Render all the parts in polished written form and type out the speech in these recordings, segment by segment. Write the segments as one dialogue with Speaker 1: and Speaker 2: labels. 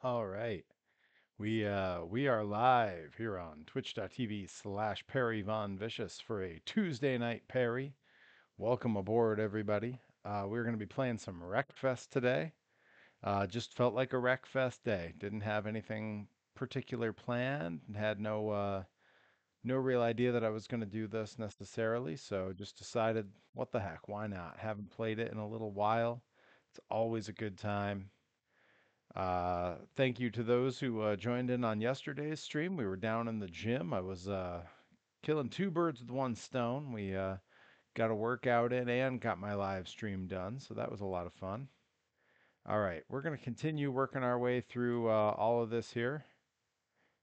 Speaker 1: All right. We are live here on twitch.tv/Perry Von Vicious for a Tuesday night Perry. Welcome aboard, everybody. We're going to be playing some Wreckfest today. Just felt like a Wreckfest day. Didn't have anything particular planned. Had no real idea that I was going to do this necessarily. So just decided, what the heck? Why not? Haven't played it in a little while. It's always a good time. Thank you to those who joined in on yesterday's stream. We were down in the gym. I was killing two birds with one stone. We got a workout in and got my live stream done, so that was a lot of fun. All right, we're going to continue working our way through all of this here.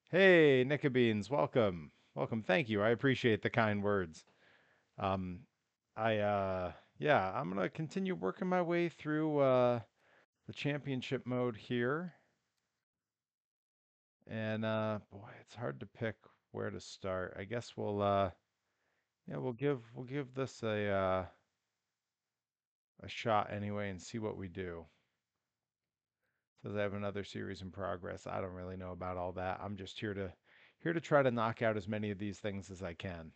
Speaker 1: Hey, Nickabeans, welcome. Welcome. Thank you. I appreciate the kind words. Um, yeah, I'm going to continue working my way through the championship mode here. And boy, it's hard to pick where to start. I guess yeah, we'll give this a shot anyway and see what we do. Says I have another series in progress. I don't really know about all that. I'm just here to try to knock out as many of these things as I can.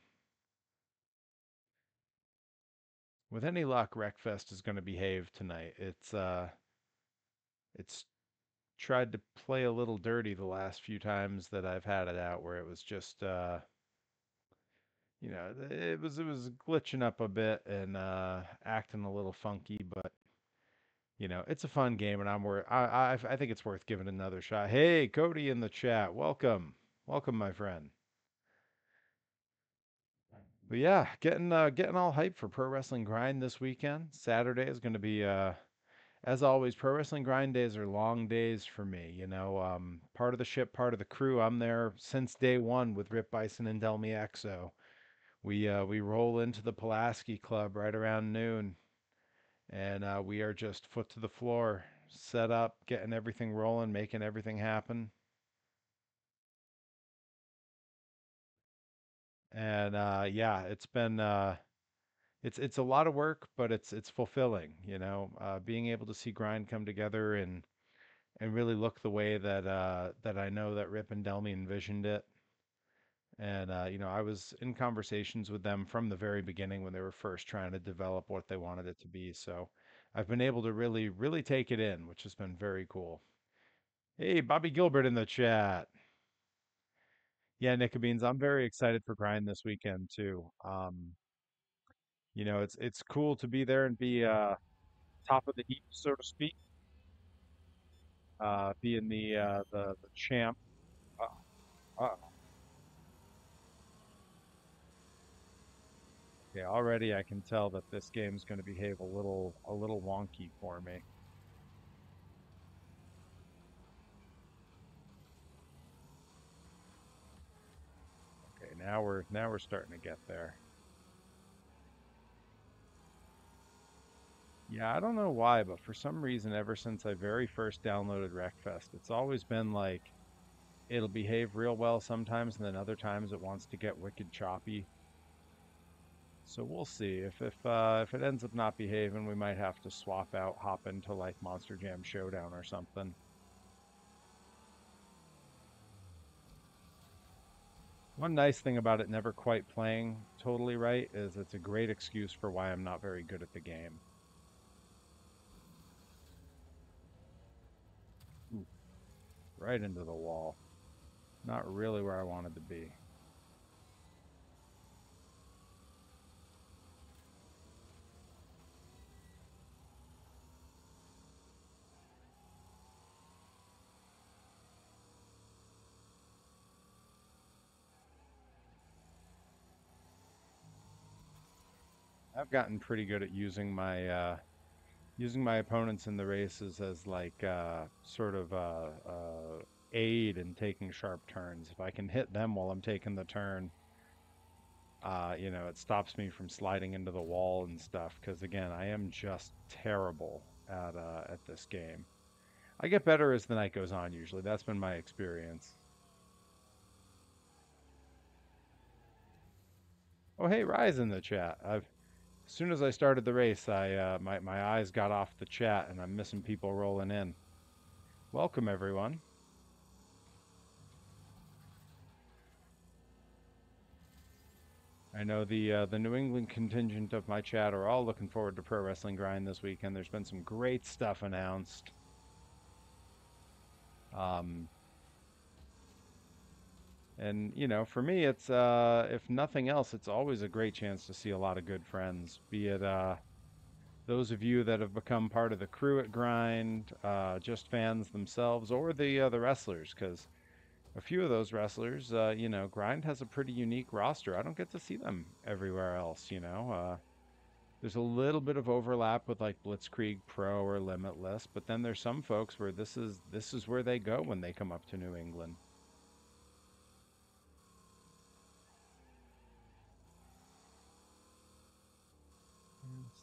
Speaker 1: With any luck, Wreckfest is going to behave tonight. It's tried to play a little dirty the last few times that I've had it out, where it was just it was glitching up a bit and acting a little funky, but it's a fun game, and I think it's worth giving another shot. Hey, Cody in the chat, welcome, welcome, my friend. But yeah, getting all hyped for Pro Wrestling Grind this weekend. Saturday is going to be as always. Pro Wrestling Grind days are long days for me. Part of the ship, part of the crew. I'm there since day one with Rip Bison and Delmi Exo. We roll into the Pulaski Club right around noon, and we are just foot to the floor, set up, getting everything rolling, making everything happen. And yeah, it's a lot of work, but it's fulfilling. Being able to see Grind come together and really look the way that I know that Rip and Delmy envisioned it. And I was in conversations with them from the very beginning when they were first trying to develop what they wanted it to be. So I've been able to really, really take it in, which has been very cool. Hey, Bobby Gilbert in the chat. Yeah, Nickabeans, I'm very excited for Grind this weekend too. It's cool to be there and be top of the heap, so to speak. Being the champ. Uh, okay, already I can tell that this game's going to behave a little wonky for me. Okay, now we're starting to get there. Yeah, I don't know why, but for some reason, ever since I very first downloaded Wreckfest, it's always been like it'll behave real well sometimes, and then other times it wants to get wicked choppy. So we'll see. If it ends up not behaving, we might have to swap out, hop into like Monster Jam Showdown or something. One nice thing about it never quite playing totally right is it's a great excuse for why I'm not very good at the game. Ooh, right into the wall. Not really where I wanted to be. I've gotten pretty good at using my opponents in the races as like sort of aid in taking sharp turns. If I can hit them while I'm taking the turn, it stops me from sliding into the wall and stuff. Because again, I am just terrible at this game. I get better as the night goes on. Usually, that's been my experience. Oh, hey, Rise in the chat. As soon as I started the race, my eyes got off the chat, and I'm missing people rolling in. Welcome, everyone. I know the New England contingent of my chat are all looking forward to Pro Wrestling Grind this weekend. There's been some great stuff announced. Um, and you know, for me, it's if nothing else, it's always a great chance to see a lot of good friends. Be it those of you that have become part of the crew at Grind, just fans themselves, or the wrestlers, because a few of those wrestlers, you know, Grind has a pretty unique roster. I don't get to see them everywhere else, you know. There's a little bit of overlap with like Blitzkrieg Pro or Limitless, but then there's some folks where this is where they go when they come up to New England.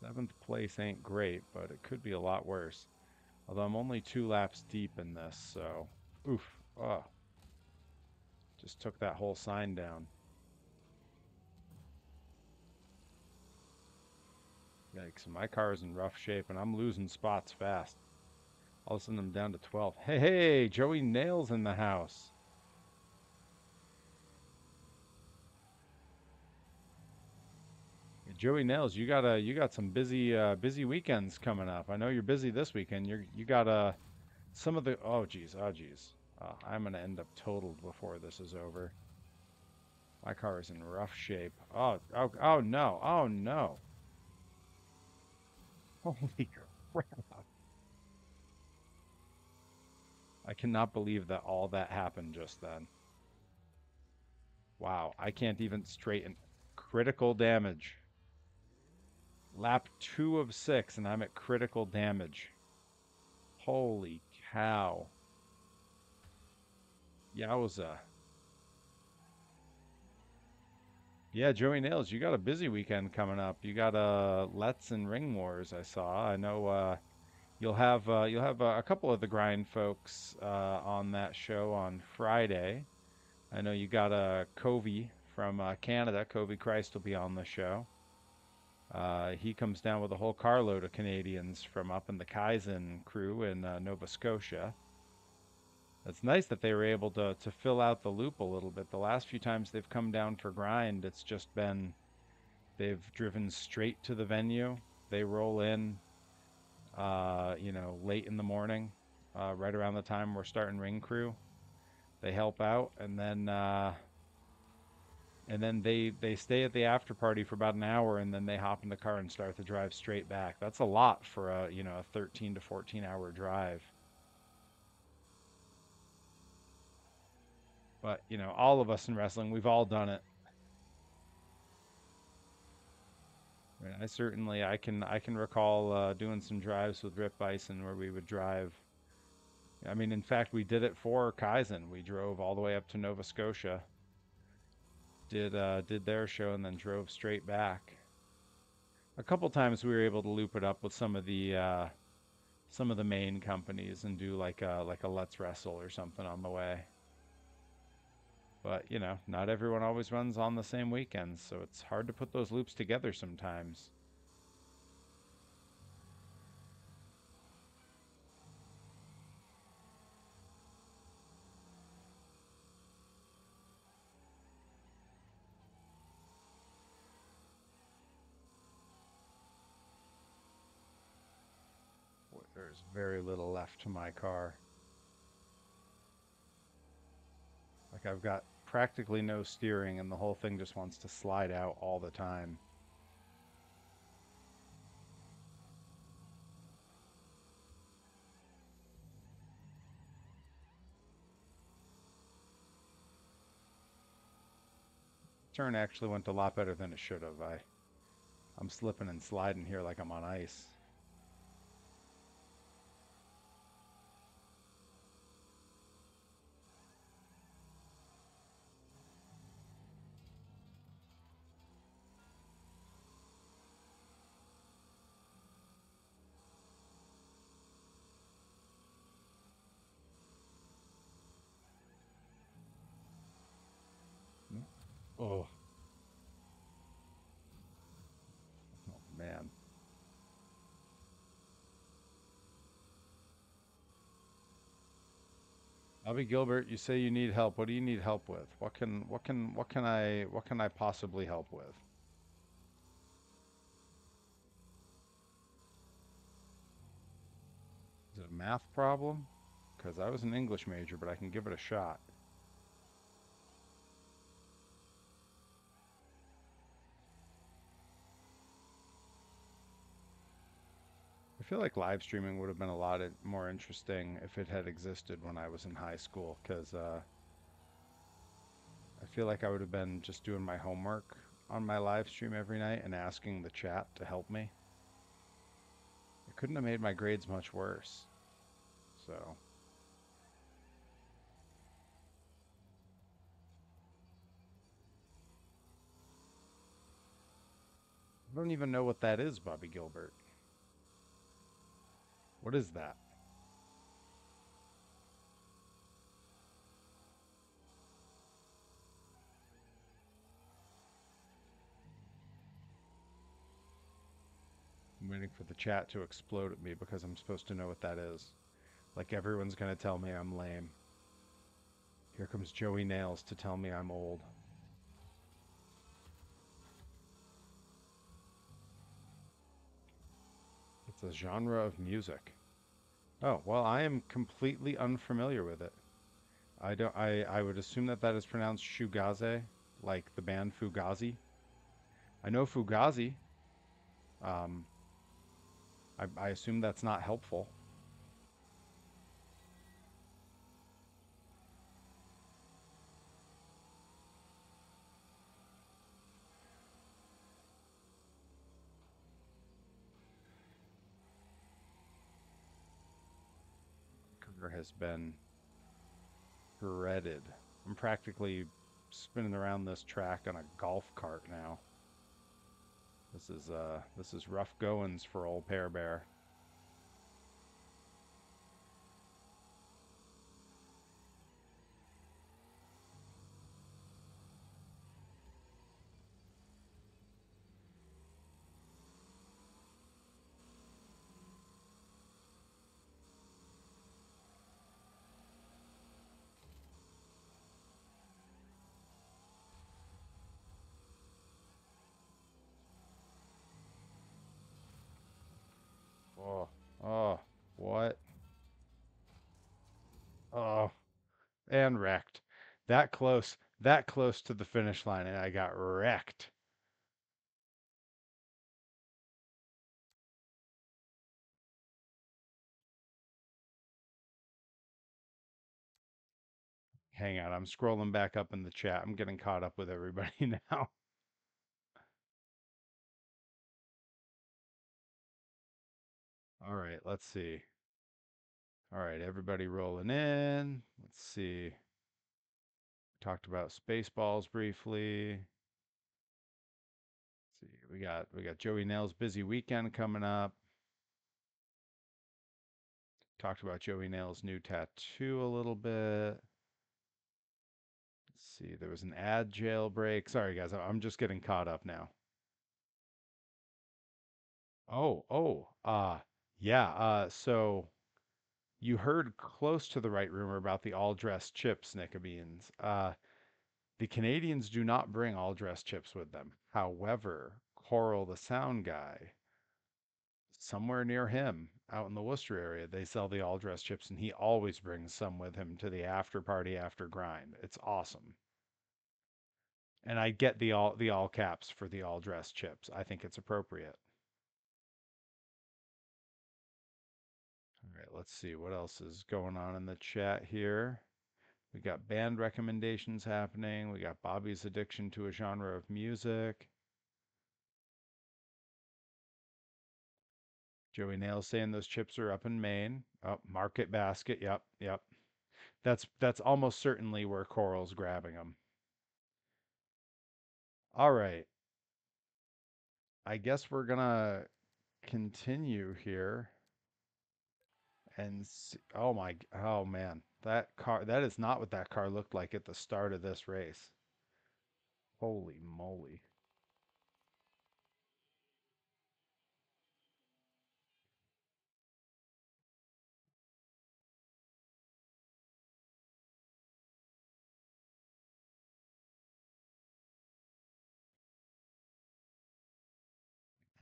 Speaker 1: Seventh place ain't great, but it could be a lot worse. Although I'm only 2 laps deep in this, so oof. Oh, just took that whole sign down. Yikes, my car is in rough shape and I'm losing spots fast. All of a sudden I'm down to 12. Hey, hey, Joey Nails in the house. Joey Nails, you got some busy weekends coming up. I know you're busy this weekend. You got some of the oh geez. I'm gonna end up totaled before this is over. My car is in rough shape. Oh no. Oh no. Holy crap. I cannot believe that all that happened just then. Wow, I can't even straighten. Critical damage. Lap 2 of 6 and I'm at critical damage. Holy cow. Yowza. Yeah, Joey Nails, you got a busy weekend coming up. You got Let's and Ring Wars, I saw. I know you'll have a couple of the grind folks on that show on Friday. I know you got Covey from Canada. Covey Christ will be on the show. He comes down with a whole carload of Canadians from up in the Kaizen crew in Nova Scotia. It's nice that they were able to fill out the loop a little bit. The last few times they've come down for grind, it's just been they've driven straight to the venue. They roll in, you know, late in the morning, right around the time we're starting ring crew. They help out, and then they stay at the after party for about an hour, and then they hop in the car and start the drive straight back. That's a lot for a you know a 13 to 14 hour drive. But you know, all of us in wrestling, we've all done it. I mean, I can recall doing some drives with Rip Bison where we would drive. I mean, in fact, we did it for Kaizen. We drove all the way up to Nova Scotia, did their show, and then drove straight back. A couple times we were able to loop it up with some of the main companies and do like a Let's Wrestle or something on the way. But you know, not everyone always runs on the same weekends, so it's hard to put those loops together sometimes. There's very little left to my car. Like I've got practically no steering and the whole thing just wants to slide out all the time. Turn actually went a lot better than it should have. I'm slipping and sliding here like I'm on ice. Oh, oh man. Bobby Gilbert, you say you need help. What do you need help with? What can I possibly help with? Math problem? Because I was an English major, but I can give it a shot. I feel like live streaming would have been a lot more interesting if it had existed when I was in high school, because I feel like I would have been just doing my homework on my live stream every night and asking the chat to help me. It couldn't have made my grades much worse. So, I don't even know what that is, Bobby Gilbert. What is that? I'm waiting for the chat to explode at me because I'm supposed to know what that is. Like everyone's gonna tell me I'm lame. Here comes Joey Nails to tell me I'm old. It's a genre of music. Oh, well, I am completely unfamiliar with it. I would assume that that is pronounced Shugaze, like the band Fugazi. I know Fugazi. Um, I assume that's not helpful. Career has been shredded. I'm practically spinning around this track on a golf cart now. This is rough goings for old Pear Bear. Oh, oh, what? Oh, and wrecked. That close to the finish line, and I got wrecked. Hang on, I'm scrolling back up in the chat. I'm getting caught up with everybody now. All right, let's see. All right, everybody rolling in. Let's see. Talked about Spaceballs briefly. Let's see. We got Joey Nail's busy weekend coming up. Talked about Joey Nail's new tattoo a little bit. Let's see. There was an ad jailbreak. Sorry guys, I'm just getting caught up now. Yeah. So you heard close to the right rumor about the all dressed chips, Nickabeans. The Canadians do not bring all dressed chips with them. However, Coral, the sound guy, somewhere near him, out in the Worcester area, they sell the all dressed chips, and he always brings some with him to the after party after grind. It's awesome. And I get the all caps for the all dressed chips. I think it's appropriate. All right, let's see what else is going on in the chat here. We got band recommendations happening. We got Bobby's addiction to a genre of music. Joey Nails saying those chips are up in Maine. Oh, Market Basket. Yep, yep. That's almost certainly where Coral's grabbing them. All right. I guess we're gonna continue here and see. Oh man, that is not what that car looked like at the start of this race. Holy moly.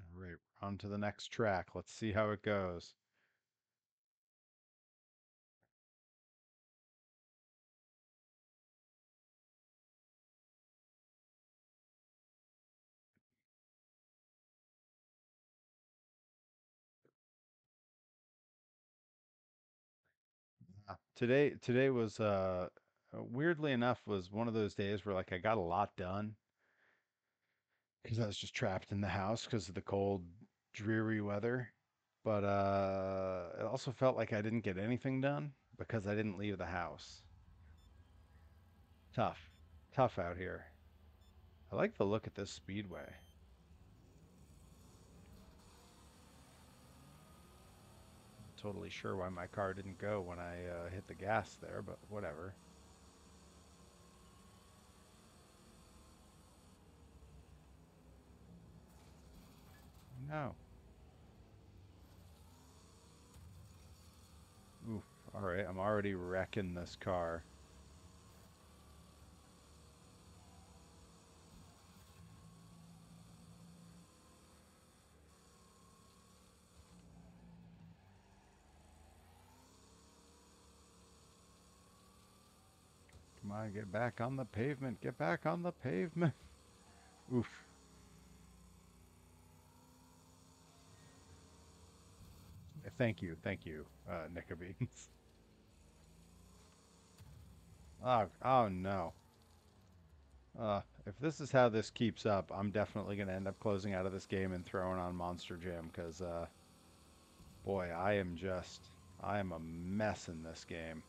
Speaker 1: All right, on to the next track. Let's see how it goes. Today was weirdly enough was one of those days where like I got a lot done because I was just trapped in the house because of the cold, dreary weather. But it also felt like I didn't get anything done because I didn't leave the house. Tough, tough out here. I like the look at this speedway. Totally sure why my car didn't go when I hit the gas there, but whatever. No. Oof. All right, I'm already wrecking this car. Come on, get back on the pavement. Get back on the pavement. Oof. Thank you, Nicka Beans. Oh no. If this is how this keeps up, I'm definitely gonna end up closing out of this game and throwing on Monster Jam because, boy, I am a mess in this game.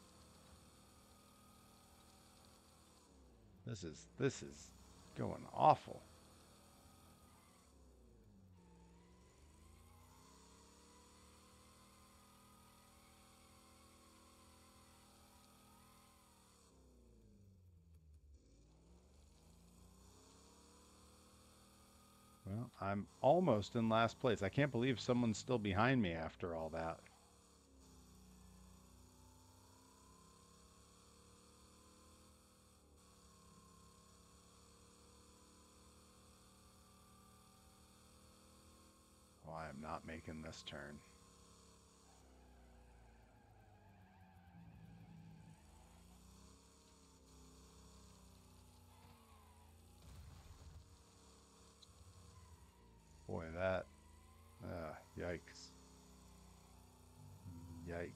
Speaker 1: This is going awful. Well, I'm almost in last place. I can't believe someone's still behind me after all that. Oh, I am not making this turn. Boy, yikes. Yikes.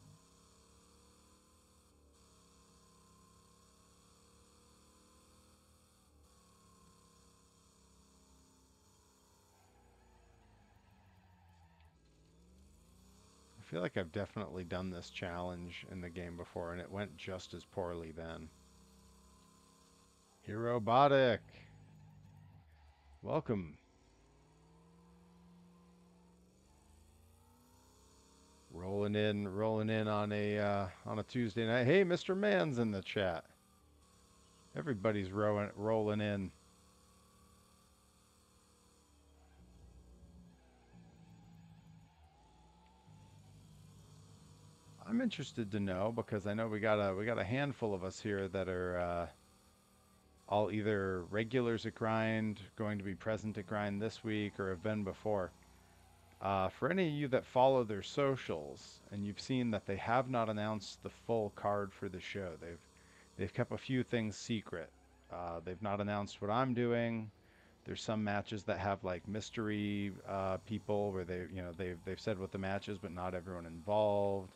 Speaker 1: I feel like I've definitely done this challenge in the game before, and it went just as poorly then. Herobotic, welcome. Rolling in on a Tuesday night. Hey, Mr. Man's in the chat. Everybody's rolling in. I'm interested to know because I know we got a handful of us here that are all either regulars at Grind, going to be present at Grind this week, or have been before. For any of you that follow their socials, and you've seen that they have not announced the full card for the show, they've kept a few things secret. They've not announced what I'm doing. There's some matches that have like mystery people where they've said what the match is, but not everyone involved.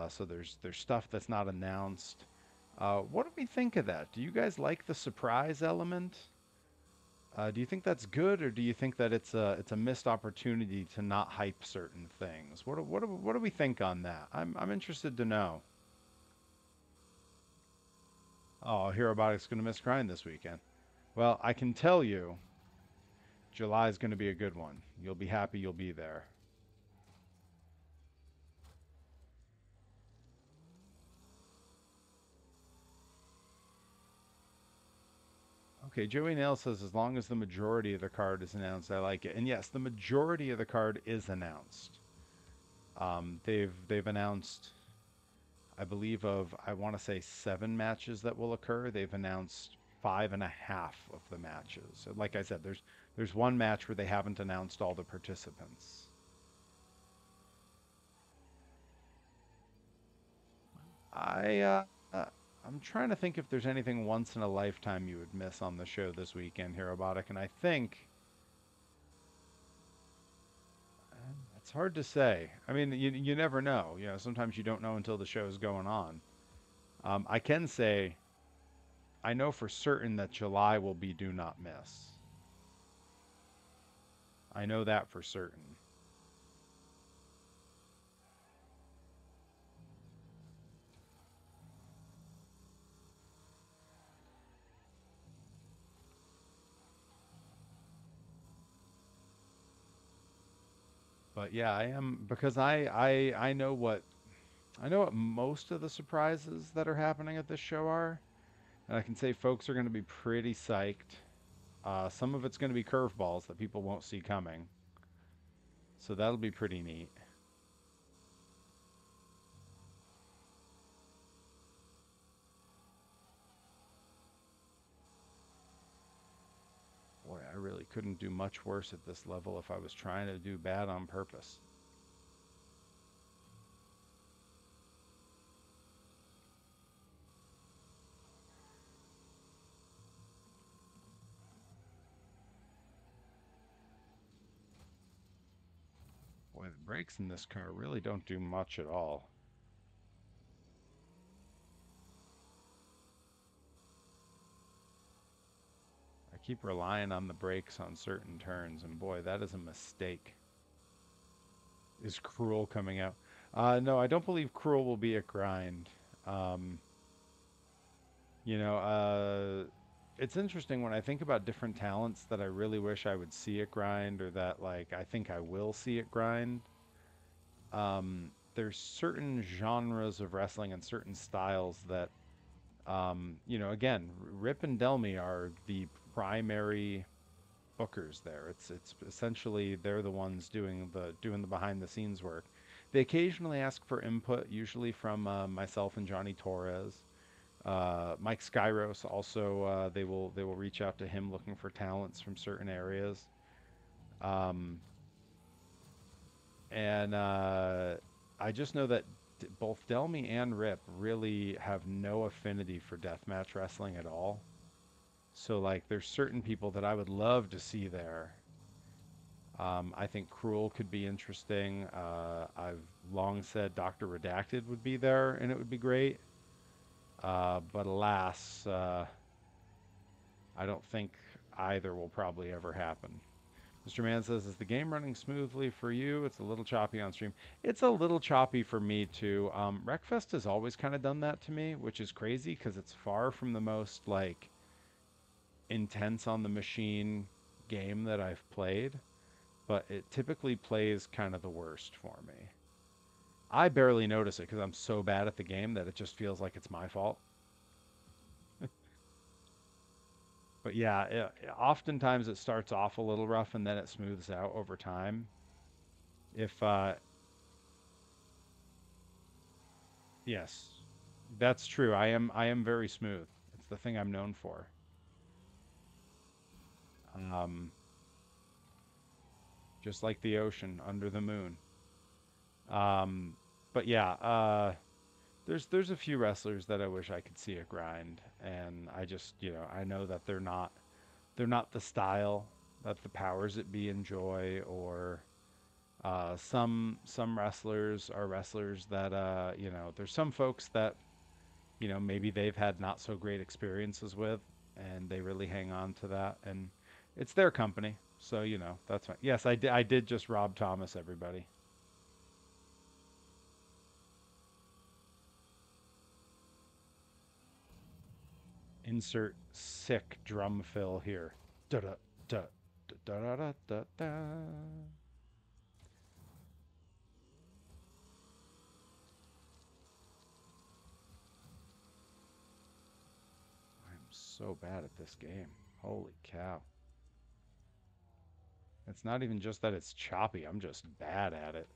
Speaker 1: So there's stuff that's not announced. What do we think of that? Do you guys like the surprise element? Do you think that's good, or do you think that it's a missed opportunity to not hype certain things? What do we think on that? I'm interested to know. Oh, Herobotic's going to miss Grind this weekend. Well, I can tell you, July is going to be a good one. You'll be happy you'll be there. Okay, Joey Nail says as long as the majority of the card is announced, I like it. And yes, the majority of the card is announced. They've announced, I believe, of I want to say 7 matches that will occur. They've announced five and a half of the matches. So like I said, there's one match where they haven't announced all the participants. I I'm trying to think if there's anything once in a lifetime you would miss on the show this weekend here, Robotic, and I think it's hard to say. I mean, you never know. You know, sometimes you don't know until the show's going on. I can say I know for certain that July will be do not miss. I know that for certain. But yeah, I am because I know what most of the surprises that are happening at this show are, and I can say folks are going to be pretty psyched. Some of it's going to be curveballs that people won't see coming, so that'll be pretty neat. Boy, I really couldn't do much worse at this level if I was trying to do bad on purpose. Boy, the brakes in this car really don't do much at all. I keep relying on the brakes on certain turns, and boy, that is a mistake. Is Cruel coming out? No, I don't believe Cruel will be a grind. Um, you know, it's interesting when I think about different talents that I really wish I would see it grind, or that like I think I will see it grind. There's certain genres of wrestling and certain styles that, again, Rip and Delmy are the primary bookers there. It's essentially they're the ones doing the behind the scenes work. They occasionally ask for input, usually from myself and Johnny Torres. Mike Skyros also they will reach out to him looking for talents from certain areas. Um, and I just know that both Delmy and Rip really have no affinity for deathmatch wrestling at all. So like, there's certain people that I would love to see there. I think Cruel could be interesting. I've long said Dr. Redacted would be there, and it would be great. But alas, I don't think either will probably ever happen. Mr. Man says, is the game running smoothly for you? It's a little choppy on stream. It's a little choppy for me too. Wreckfest has always kind of done that to me, which is crazy because it's far from the most like intense on the machine game that I've played, but it typically plays kind of the worst for me. I barely notice it because I'm so bad at the game that it just feels like it's my fault. But yeah, oftentimes it starts off a little rough and then it smooths out over time. If Yes, that's true. I am very smooth. It's the thing I'm known for. Um, just like the ocean under the moon. Um, but yeah, there's a few wrestlers that I wish I could see a grind, and I just I know that they're not the style that the powers that be enjoy, or some wrestlers are wrestlers that there's some folks that maybe they've had not so great experiences with, and they really hang on to that, and it's their company. So that's fine. Yes, I did just Rob Thomas, everybody. Insert sick drum fill here. Da da da da da da da da. I'm so bad at this game. Holy cow. It's not even just that it's choppy, I'm just bad at it.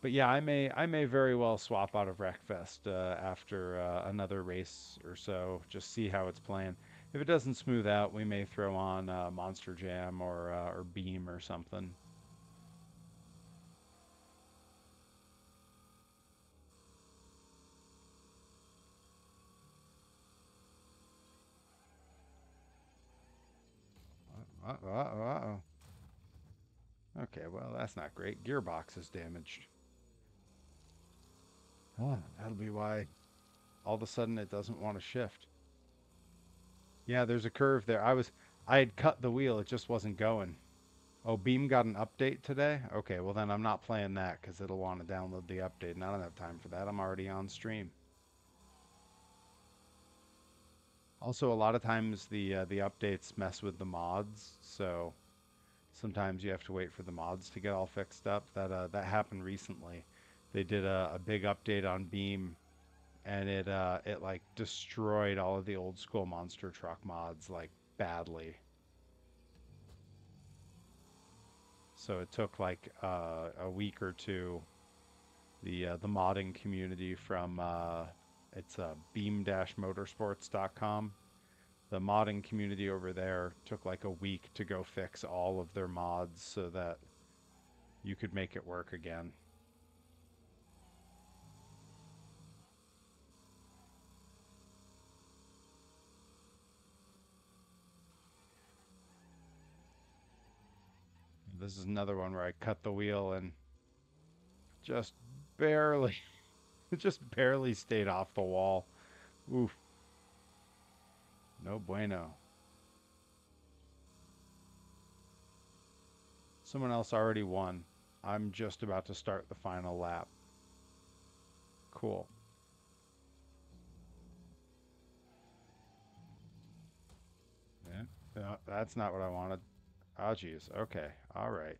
Speaker 1: But yeah, I may very well swap out of Wreckfest after another race or so. Just see how it's playing. If it doesn't smooth out, we may throw on Monster Jam or Beam or something. Uh-oh. Okay, well that's not great. Gearbox is damaged. Oh, that'll be why. All of a sudden it doesn't want to shift. Yeah, there's a curve there. I had cut the wheel, it just wasn't going. Oh, Beam got an update today? Okay, well then I'm not playing that because it'll want to download the update, and I don't have time for that. I'm already on stream. Also, a lot of times the updates mess with the mods, so sometimes you have to wait for the mods to get all fixed up. That happened recently. They did a big update on Beam, and it like destroyed all of the old school monster truck mods like badly. So it took like a week or two. The modding community from it's beam-motorsports.com. The modding community over there took like a week to go fix all of their mods so that you could make it work again. This is another one where I cut the wheel and just barely, just barely stayed off the wall. Oof, no bueno. Someone else already won. I'm just about to start the final lap. Cool. Yeah, no, that's not what I wanted. Oh, geez. Okay. All right.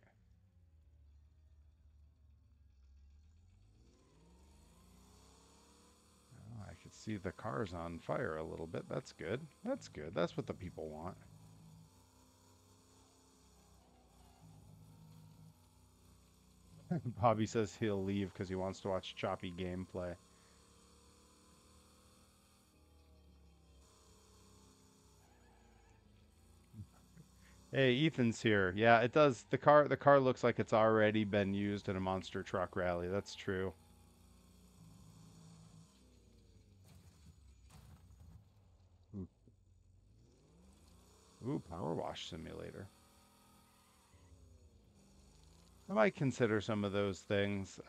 Speaker 1: Oh, I could see the car's on fire a little bit. That's good. That's good. That's what the people want. Bobby says he'll leave because he wants to watch choppy gameplay. Hey, Ethan's here. Yeah, it does. The car looks like it's already been used in a monster truck rally. That's true. Ooh, ooh, power wash simulator. I might consider some of those things.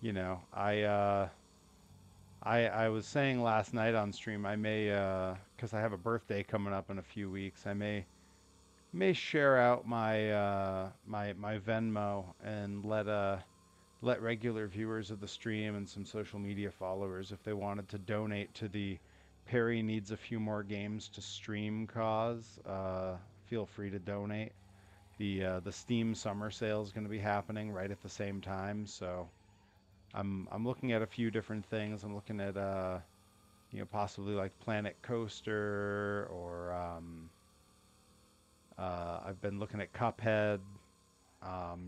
Speaker 1: You know, I was saying last night on stream I may because I have a birthday coming up in a few weeks. I may share out my Venmo and let regular viewers of the stream and some social media followers, if they wanted to donate to the Perry needs a few more games to stream cause, feel free to donate. The Steam summer sale is going to be happening right at the same time, so I'm looking at a few different things. I'm looking at possibly like Planet Coaster, or I've been looking at Cuphead.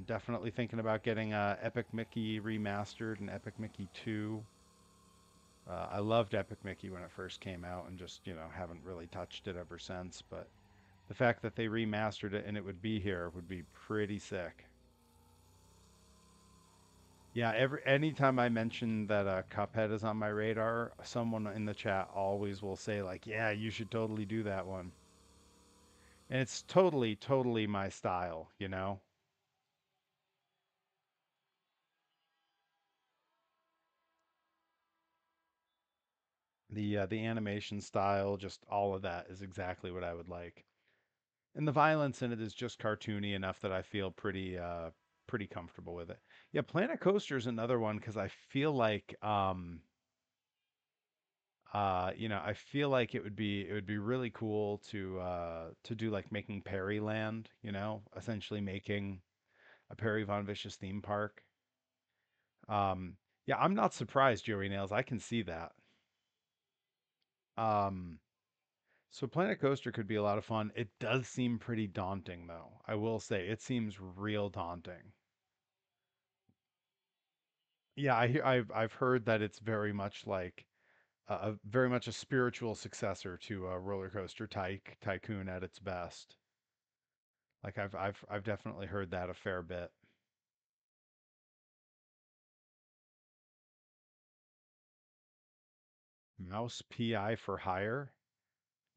Speaker 1: Definitely thinking about getting Epic Mickey Remastered and Epic Mickey 2. I loved Epic Mickey when it first came out and just, haven't really touched it ever since. But the fact that they remastered it and it would be here would be pretty sick. Yeah, anytime I mention that Cuphead is on my radar, someone in the chat always will say like, "Yeah, you should totally do that one." And it's totally, totally my style, you know? The animation style, just all of that is exactly what I would like. And the violence in it is just cartoony enough that I feel pretty comfortable with it. Yeah, Planet Coaster is another one because I feel like I feel like it would be really cool to do like making Perry Land, essentially making a Perry Von Vicious theme park. Yeah, I'm not surprised, Joey Nails. I can see that. Um, so Planet Coaster could be a lot of fun. It does seem pretty daunting, though. I will say it seems real daunting. Yeah, I've heard that it's very much like very much a spiritual successor to Roller Coaster Tycoon at its best. Like I've definitely heard that a fair bit. Mouse PI for hire.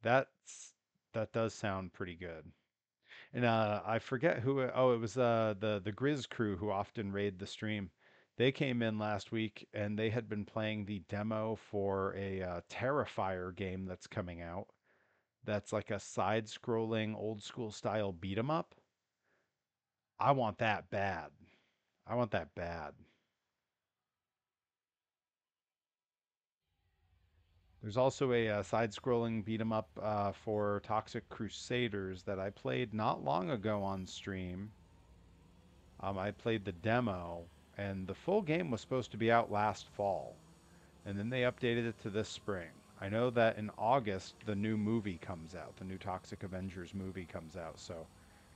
Speaker 1: That's that does sound pretty good. And I forget who. Oh, it was the Grizz crew who often raid the stream. They came in last week and they had been playing the demo for a Terrifier game that's coming out. That's like a side-scrolling, old-school style beat 'em up. I want that bad. I want that bad. There's also a, side-scrolling beat 'em up for Toxic Crusaders that I played not long ago on stream. I played the demo, and the full game was supposed to be out last fall, and then they updated it to this spring. I know that in August the new movie comes out, the new Toxic Avengers movie comes out, so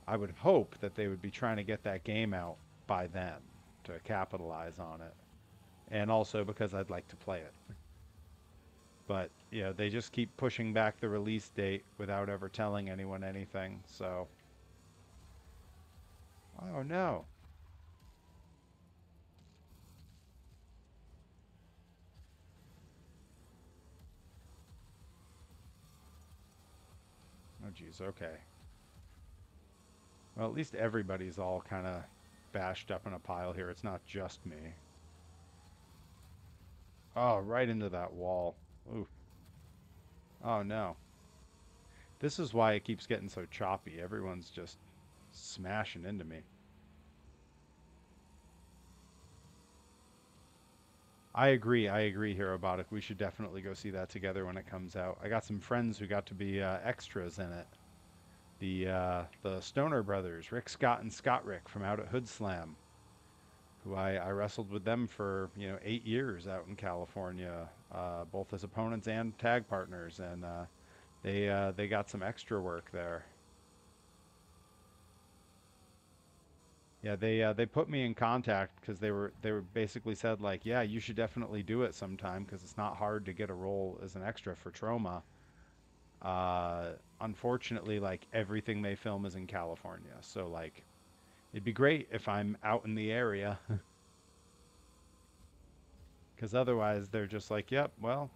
Speaker 1: I would hope that they would be trying to get that game out by then to capitalize on it, and also because I'd like to play it. But yeah, they just keep pushing back the release date without ever telling anyone anything. So, oh no, oh geez, okay. Well, at least everybody's all kind of bashed up in a pile here. It's not just me. Oh, right into that wall. Ooh. Oh no. This is why it keeps getting so choppy. Everyone's just smashing into me. I agree, Hirobotic. We should definitely go see that together when it comes out. I got some friends who got to be extras in it. The Stoner brothers, Rick Scott and Scott Rick from out at Hood Slam, who I wrestled with them for 8 years out in California, both as opponents and tag partners, and they got some extra work there. Yeah, they put me in contact because they were basically said like, yeah, you should definitely do it sometime because it's not hard to get a role as an extra for Trauma. Unfortunately, like everything they film is in California, so like it'd be great if I'm out in the area, because otherwise they're just like, yep, well,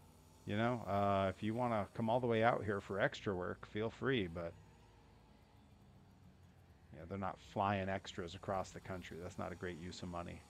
Speaker 1: if you want to come all the way out here for extra work, feel free, but they're not flying extras across the country. That's not a great use of money.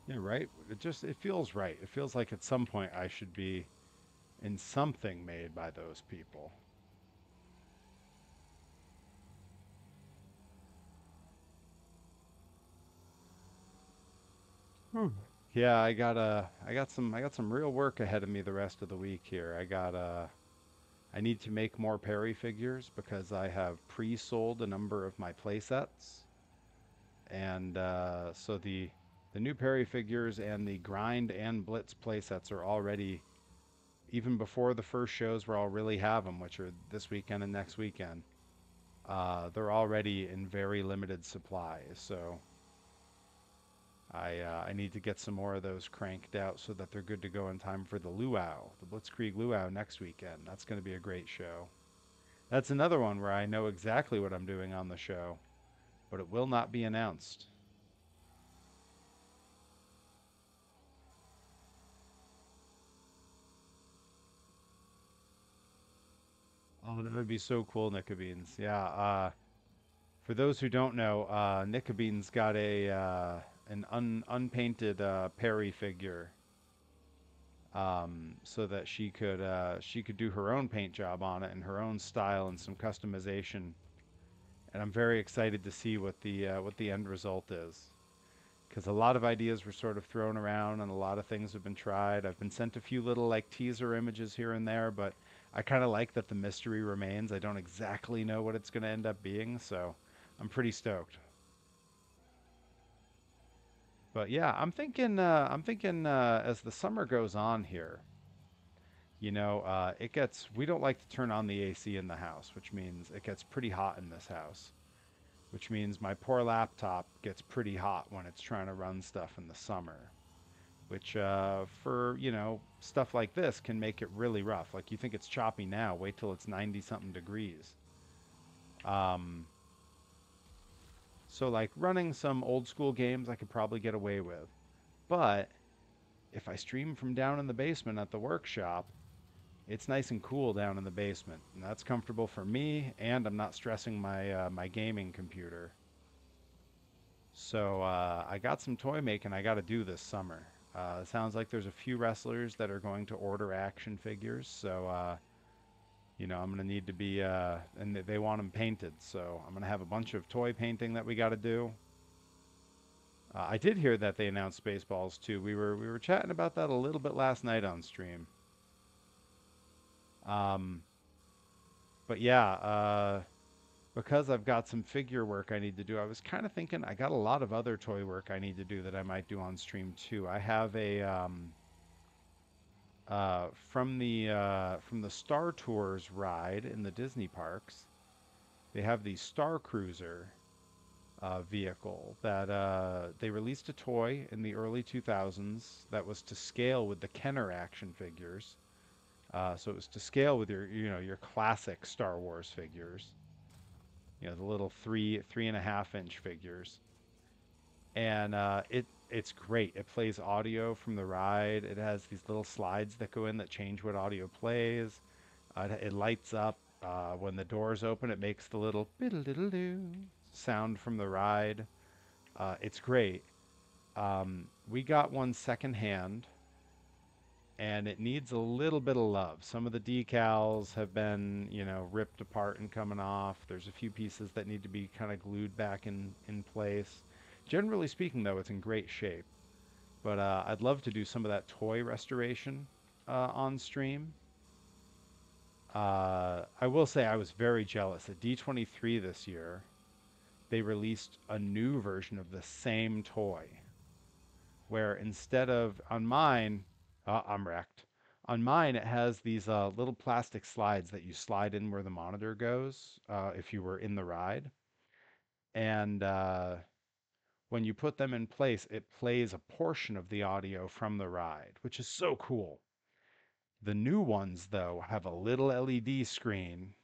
Speaker 1: Yeah, right. It feels right. It feels like at some point I should be in something made by those people. Hmm. Yeah, I got some real work ahead of me the rest of the week here. I need to make more Perry figures because I have pre-sold a number of my playsets, and so the new Perry figures and the Grind and Blitz playsets are already, even before the first shows where I'll really have them, which are this weekend and next weekend. They're already in very limited supply, so I need to get some more of those cranked out so that they're good to go in time for the Luau, the Blitzkrieg Luau next weekend. That's going to be a great show. That's another one where I know exactly what I'm doing on the show, but it will not be announced. Oh, that would be so cool, Nickabeans. Yeah. For those who don't know, Nickabeans got a an unpainted Perry figure, so that she could do her own paint job on it and her own style and some customization. And I'm very excited to see what the end result is, because a lot of ideas were sort of thrown around and a lot of things have been tried. I've been sent a few little like teaser images here and there, but I kind of like that the mystery remains. I don't exactly know what it's going to end up being, so I'm pretty stoked. But yeah, I'm thinking as the summer goes on here, we don't like to turn on the AC in the house, which means it gets pretty hot in this house, which means my poor laptop gets pretty hot when it's trying to run stuff in the summer. which for, stuff like this can make it really rough. Like you think it's choppy now, wait till it's 90 something degrees. Um, so like running some old school games I could probably get away with. But if I stream from down in the basement at the workshop, it's nice and cool down in the basement, and that's comfortable for me, and I'm not stressing my gaming computer. So I got some toy making I got to do this summer. It sounds like there's a few wrestlers that are going to order action figures, so I'm gonna need to be and they want them painted, so I'm gonna have a bunch of toy painting that we got to do. I did hear that they announced Spaceballs too. We were chatting about that a little bit last night on stream. Um, but yeah, because I've got some figure work I need to do, I was kind of thinking I got a lot of other toy work I need to do that I might do on stream too. I have a from the Star Tours ride in the Disney parks. They have the Star Cruiser vehicle that they released a toy in the early 2000s that was to scale with the Kenner action figures. So it was to scale with your classic Star Wars figures. The little 3.5 inch figures, and it's great. It plays audio from the ride. It has these little slides that go in that change what audio plays. It lights up when the doors open. It makes the little biddle-diddle-doo sound from the ride. It's great. We got one secondhand, and it needs a little bit of love. Some of the decals have been, ripped apart and coming off. There's a few pieces that need to be kind of glued back in place. Generally speaking, though, it's in great shape. But I'd love to do some of that toy restoration on stream. I will say I was very jealous. At D23 this year, they released a new version of the same toy where instead of on mine, I'm wrecked. On mine, it has these little plastic slides that you slide in where the monitor goes if you were in the ride. And when you put them in place, it plays a portion of the audio from the ride, which is so cool. The new ones, though, have a little LED screen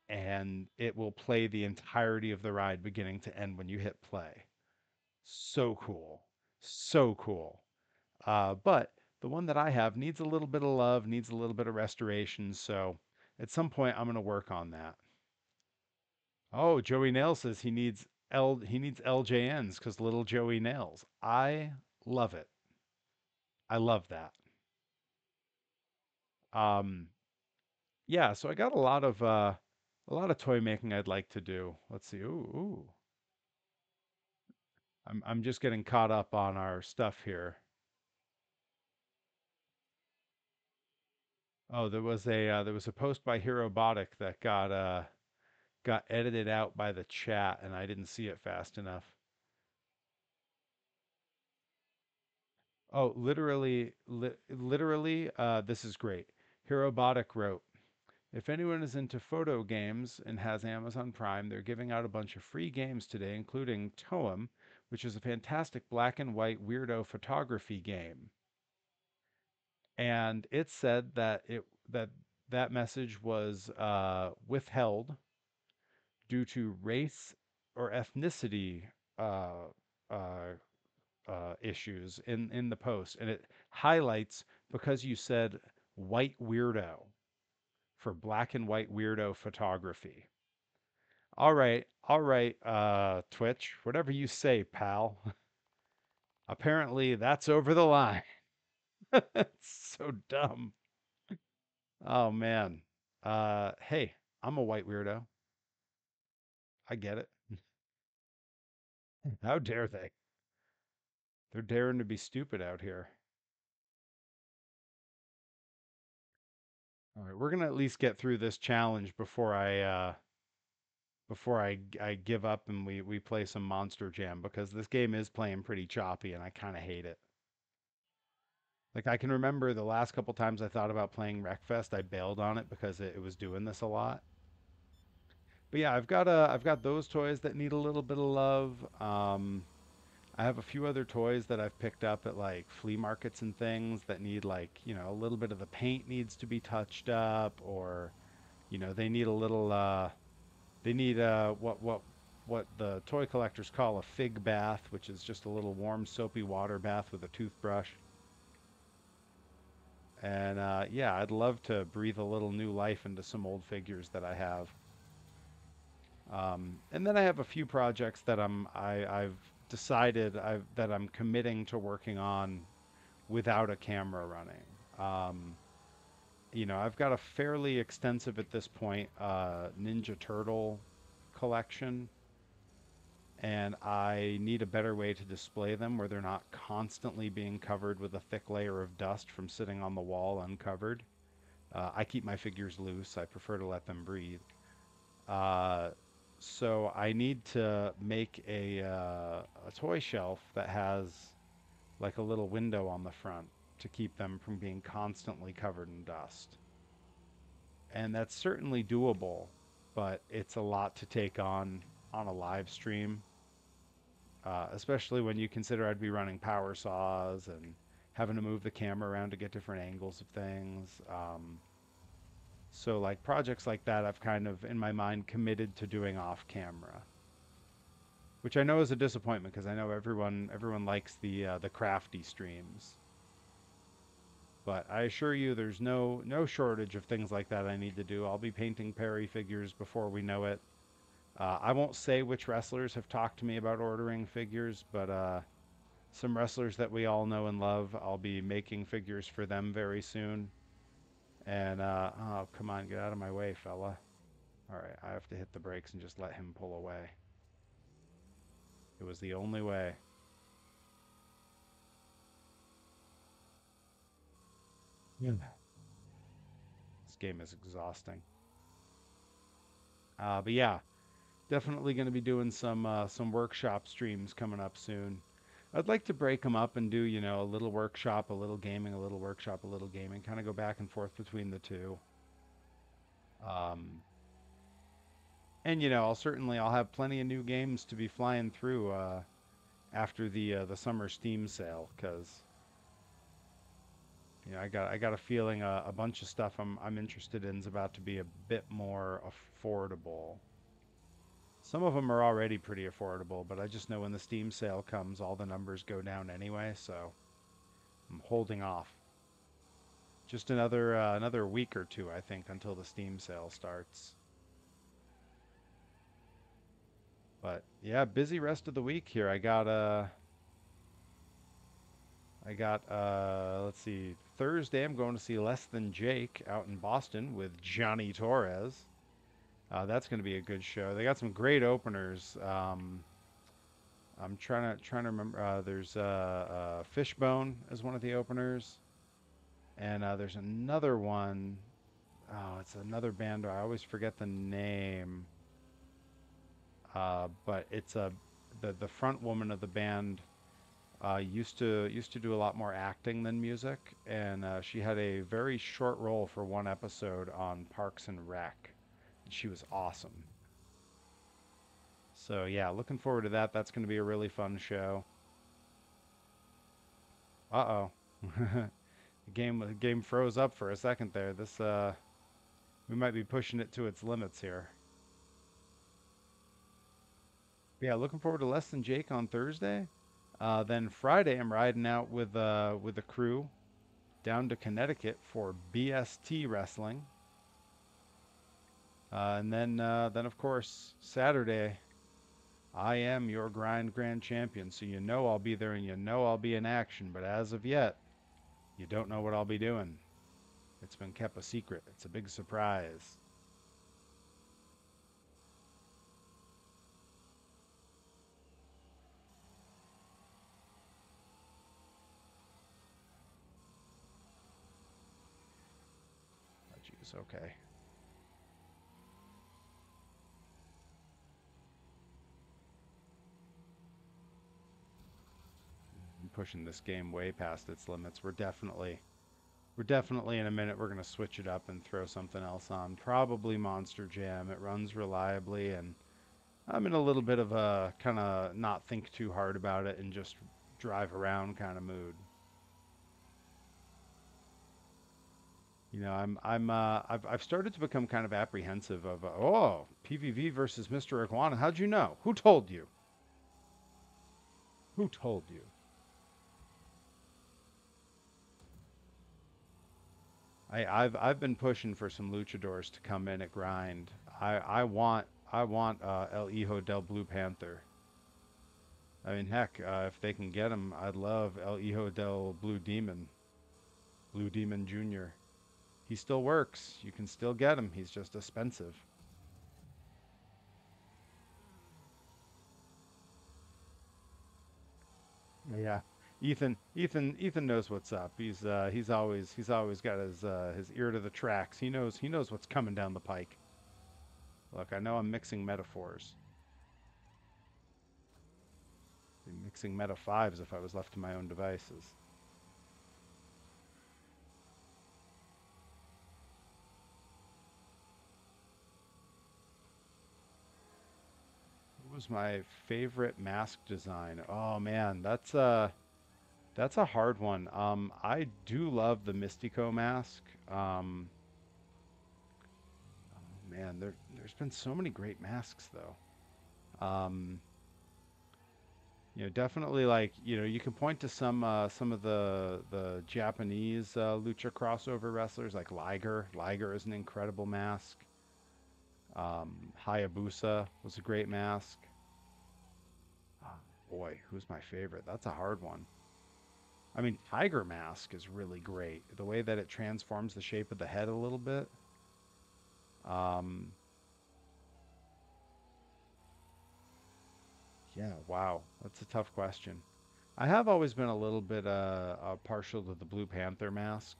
Speaker 1: and it will play the entirety of the ride beginning to end when you hit play. So cool. So cool. But the one that I have needs a little bit of love, needs a little bit of restoration. So at some point, I'm going to work on that. Oh, Joey Nail says he needs LJNs because little Joey nails. I love it. I love that. Um, yeah. So I got a lot of toy making I'd like to do. Let's see. Ooh. I'm just getting caught up on our stuff here. Oh, there was a post by Herobotic that got edited out by the chat and I didn't see it fast enough. Oh, literally, this is great. Herobotic wrote, if anyone is into photo games and has Amazon Prime, they're giving out a bunch of free games today, including Toem, which is a fantastic black and white weirdo photography game. And it said that message was withheld due to race or ethnicity uh, uh, issues in the post, and it highlights because you said white weirdo for black and white weirdo photography. All right, Twitch, whatever you say, pal. Apparently, that's over the line. It's so dumb. Oh man. Hey, I'm a white weirdo. I get it. How dare they? They're daring to be stupid out here. All right, we're gonna at least get through this challenge before I give up and we play some Monster Jam because this game is playing pretty choppy and I kind of hate it. Like I can remember the last couple times I thought about playing Wreckfest, I bailed on it because it was doing this a lot. But yeah, I've got those toys that need a little bit of love. I have a few other toys that I've picked up at like flea markets and things that need like, a little bit of the paint needs to be touched up, or, they need a little they need what the toy collectors call a fig bath, which is just a little warm soapy water bath with a toothbrush. And yeah, I'd love to breathe a little new life into some old figures that I have. And then I have a few projects that I've decided that I'm committing to working on without a camera running. I've got a fairly extensive at this point Ninja Turtle collection, and I need a better way to display them where they're not constantly being covered with a thick layer of dust from sitting on the wall uncovered. I keep my figures loose. I prefer to let them breathe. Uh, so I need to make a toy shelf that has like a little window on the front to keep them from being constantly covered in dust. And that's certainly doable, but it's a lot to take on a live stream, especially when you consider I'd be running power saws and having to move the camera around to get different angles of things. So like projects like that, I've kind of in my mind committed to doing off camera, which I know is a disappointment because I know everyone likes the crafty streams. But I assure you, there's no shortage of things like that I need to do. I'll be painting Perry figures before we know it. I won't say which wrestlers have talked to me about ordering figures, but some wrestlers that we all know and love, I'll be making figures for them very soon. And oh, come on, get out of my way, fella. All right, I have to hit the brakes and just let him pull away. It was the only way. Yeah. This game is exhausting. But yeah, definitely going to be doing some workshop streams coming up soon. I'd like to break them up and do, a little workshop, a little gaming, a little workshop, a little gaming, kind of go back and forth between the two. Um, and I'll have plenty of new games to be flying through after the summer Steam sale, because I got a feeling a bunch of stuff I'm interested in is about to be a bit more affordable. Some of them are already pretty affordable, but I just know when the Steam sale comes, all the numbers go down anyway, so I'm holding off. Just another week or two, I think, until the Steam sale starts. But yeah, busy rest of the week here. Let's see, Thursday I'm going to see Less Than Jake out in Boston with Johnny Torres. That's going to be a good show. They got some great openers. I'm trying to remember. There's Fishbone as one of the openers, and there's another one. Oh, it's another band. I always forget the name. But it's the front woman of the band used to do a lot more acting than music, and she had a very short role for one episode on Parks and Rec. She was awesome. So yeah, looking forward to that. That's going to be a really fun show. Uh-oh. The game froze up for a second there. This we might be pushing it to its limits here. Yeah, looking forward to Less Than Jake on Thursday. Then Friday I'm riding out with the crew down to Connecticut for BST wrestling. And then of course Saturday I am your grind grand champion, so I'll be there and I'll be in action, but as of yet, you don't know what I'll be doing. It's been kept a secret. It's a big surprise. Oh, jeez, okay. I'm pushing this game way past its limits. We're definitely in a minute we're gonna switch it up and throw something else on. Probably Monster Jam. It runs reliably, and I'm in a little bit of a kind of not think too hard about it and just drive around kind of mood. I've started to become kind of apprehensive of PVV versus Mr. Iguana. How'd you know? Who told you? Who told you? I've been pushing for some luchadors to come in at grind. I want El Hijo del Blue Panther. I mean, heck, if they can get him, I'd love El Hijo del Blue Demon, Blue Demon Jr. He still works. You can still get him. He's just expensive. Yeah. Ethan knows what's up. He's always got his ear to the tracks. He knows what's coming down the pike. Look, I know I'm mixing metaphors. Be mixing meta fives if I was left to my own devices. What was my favorite mask design? Oh man, that's a hard one. I do love the Mystico mask. Man, there's been so many great masks though. Definitely like, you can point to some of the Japanese lucha crossover wrestlers like Liger. Liger is an incredible mask. Hayabusa was a great mask. Ah, boy, who's my favorite? That's a hard one. I mean, Tiger Mask is really great. The way that it transforms the shape of the head a little bit. Um, yeah, wow, that's a tough question. I have always been a little bit partial to the Blue Panther mask,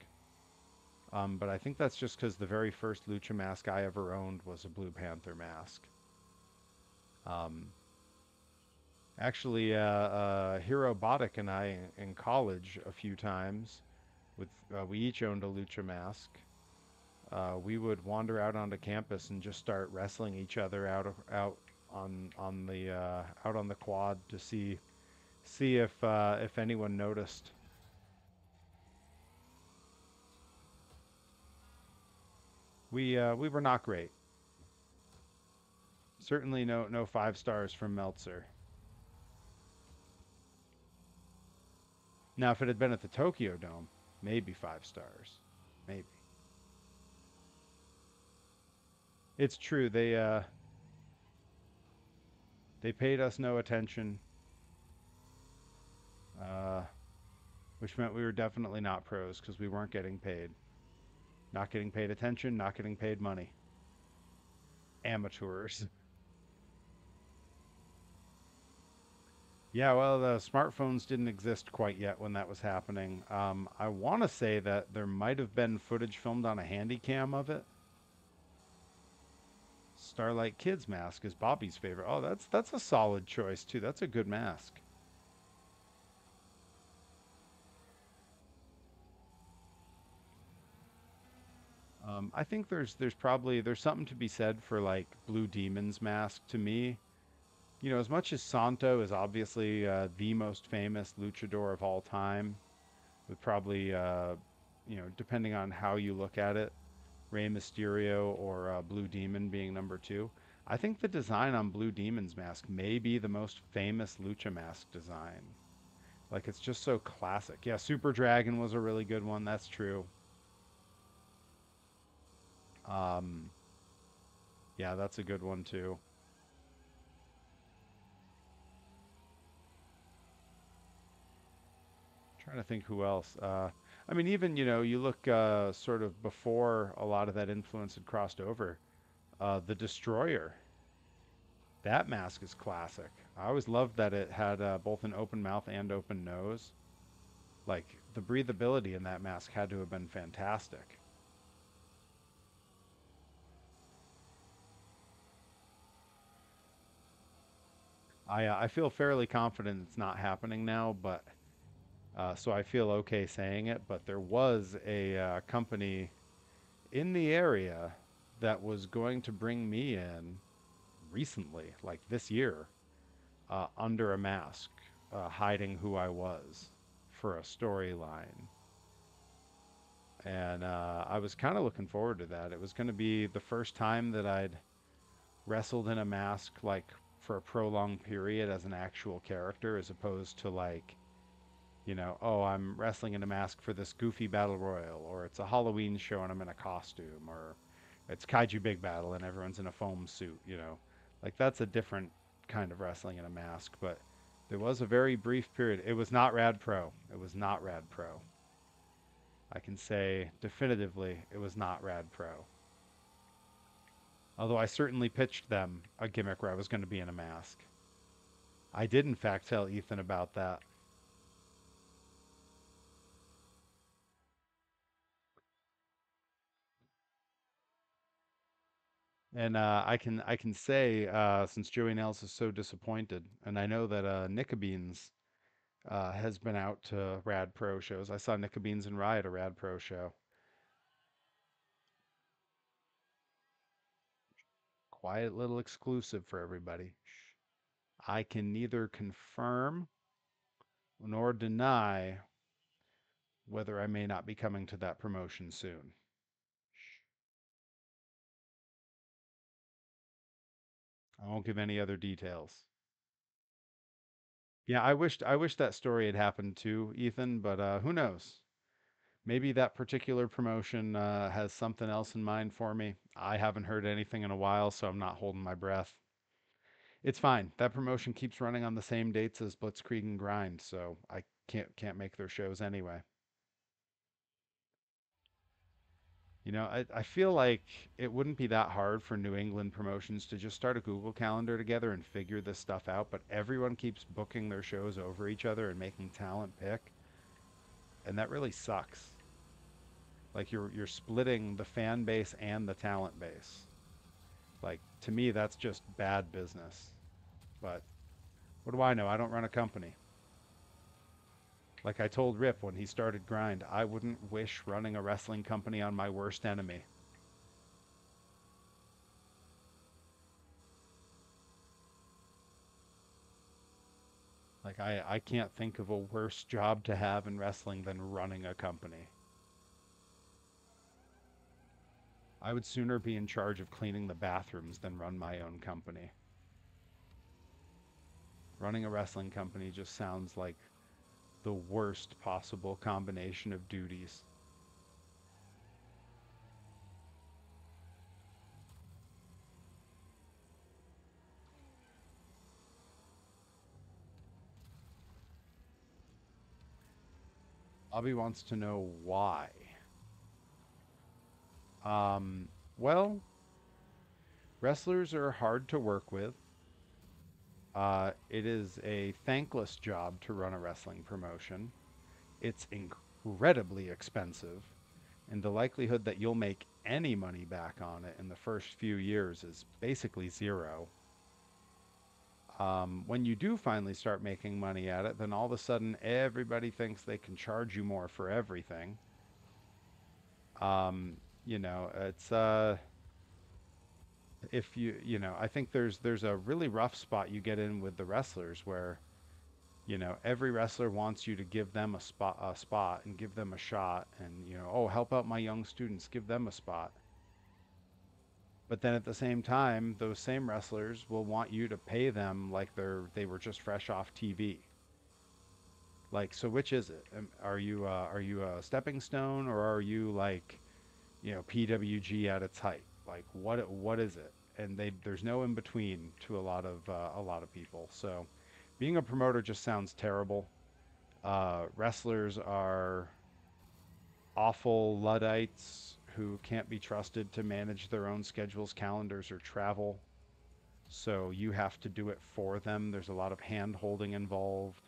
Speaker 1: but I think that's just because the very first lucha mask I ever owned was a Blue Panther mask. Um, Hero Botic and I in college a few times, with we each owned a lucha mask. We would wander out onto campus and just start wrestling each other out on the quad to see if anyone noticed. We were not great. Certainly no 5 stars from Meltzer. Now if it had been at the Tokyo Dome, maybe 5 stars. Maybe. It's true. They paid us no attention, uh, which meant we were definitely not pros because we weren't getting paid. Not getting paid attention, not getting paid money. Amateurs. Yeah, well, the smartphones didn't exist quite yet when that was happening. I want to say that there might have been footage filmed on a handy cam of it. Starlight Kid's mask is Bobby's favorite. Oh, that's a solid choice too. That's a good mask. I think there's something to be said for like Blue Demon's mask to me. As much as Santo is obviously the most famous luchador of all time, with probably depending on how you look at it, Rey Mysterio or Blue Demon being number two. I think the design on Blue Demon's mask may be the most famous lucha mask design. Like it's just so classic. Yeah, Super Dragon was a really good one. That's true. Um, yeah, that's a good one too. Trying to think who else. I mean, even you look sort of before a lot of that influence had crossed over. The Destroyer. That mask is classic. I always loved that it had both an open mouth and open nose. Like the breathability in that mask had to have been fantastic. I feel fairly confident it's not happening now, but so I feel okay saying it. But there was a company in the area that was going to bring me in recently, like this year, under a mask, hiding who I was for a storyline. And I was kind of looking forward to that. It was going to be the first time that I'd wrestled in a mask, like for a prolonged period as an actual character, as opposed to like, oh, I'm wrestling in a mask for this goofy battle royal, or it's a Halloween show and I'm in a costume, or it's Kaiju Big Battle and everyone's in a foam suit. Like that's a different kind of wrestling in a mask, but there was a very brief period. It was not Rad Pro. It was not Rad Pro. I can say definitively it was not Rad Pro. Although I certainly pitched them a gimmick where I was going to be in a mask. I did, in fact, tell Ethan about that. And I can say since Joey Nails is so disappointed, and I know that Nickabeans has been out to Rad Pro shows. I saw Nickabeans and Rye at a Rad Pro show. Quiet little exclusive for everybody. Shh. I can neither confirm nor deny whether I may not be coming to that promotion soon. I won't give any other details. Yeah, I wish that story had happened too, Ethan, but who knows? Maybe that particular promotion has something else in mind for me. I haven't heard anything in a while, so I'm not holding my breath. It's fine. That promotion keeps running on the same dates as Blitzkrieg and Grind, so I can't make their shows anyway. I feel like it wouldn't be that hard for New England promotions to just start a Google Calendar together and figure this stuff out, but everyone keeps booking their shows over each other and making talent pick, and that really sucks. Like you're splitting the fan base and the talent base. Like to me that's just bad business. But what do I know? I don't run a company. Like I told Rip when he started Grind, I wouldn't wish running a wrestling company on my worst enemy. Like I can't think of a worse job to have in wrestling than running a company. I would sooner be in charge of cleaning the bathrooms than run my own company. Running a wrestling company just sounds like the worst possible combination of duties. Bobby wants to know why. Well, wrestlers are hard to work with. It is a thankless job to run a wrestling promotion. It's incredibly expensive, and the likelihood that you'll make any money back on it in the first few years is basically zero. When you do finally start making money at it, then all of a sudden everybody thinks they can charge you more for everything. It's if I think there's a really rough spot you get in with the wrestlers where every wrestler wants you to give them a spot and give them a shot and oh, help out my young students, give them a spot. But then at the same time, those same wrestlers will want you to pay them like they were just fresh off TV. Like, so which is it? Are you a stepping stone, or are you like, PWG at its height? Like what is it? And there's no in between to a lot of people. So being a promoter just sounds terrible. Wrestlers are awful Luddites who can't be trusted to manage their own schedules, calendars, or travel. So you have to do it for them. There's a lot of hand holding involved.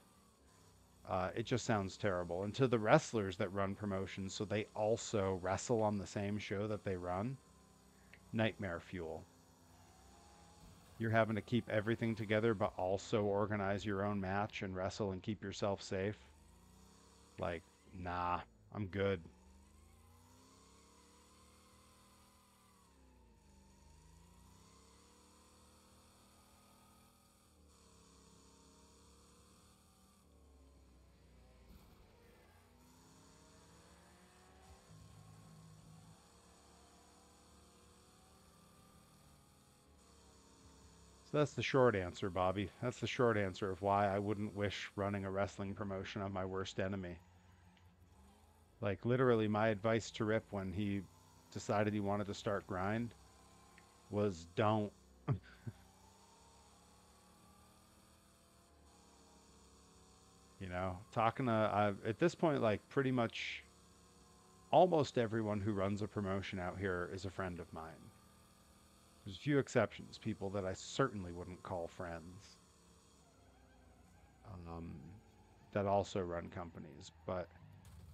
Speaker 1: It just sounds terrible. And to the wrestlers that run promotions, so they also wrestle on the same show that they run, nightmare fuel. You're having to keep everything together, but also organize your own match and wrestle and keep yourself safe. Like, nah, I'm good. So that's the short answer, Bobby. That's the short answer of why I wouldn't wish running a wrestling promotion on my worst enemy. Like literally my advice to Rip when he decided he wanted to start grind was don't, talking to at this point like pretty much almost everyone who runs a promotion out here is a friend of mine. There's a few exceptions, people that I certainly wouldn't call friends, um, that also run companies. But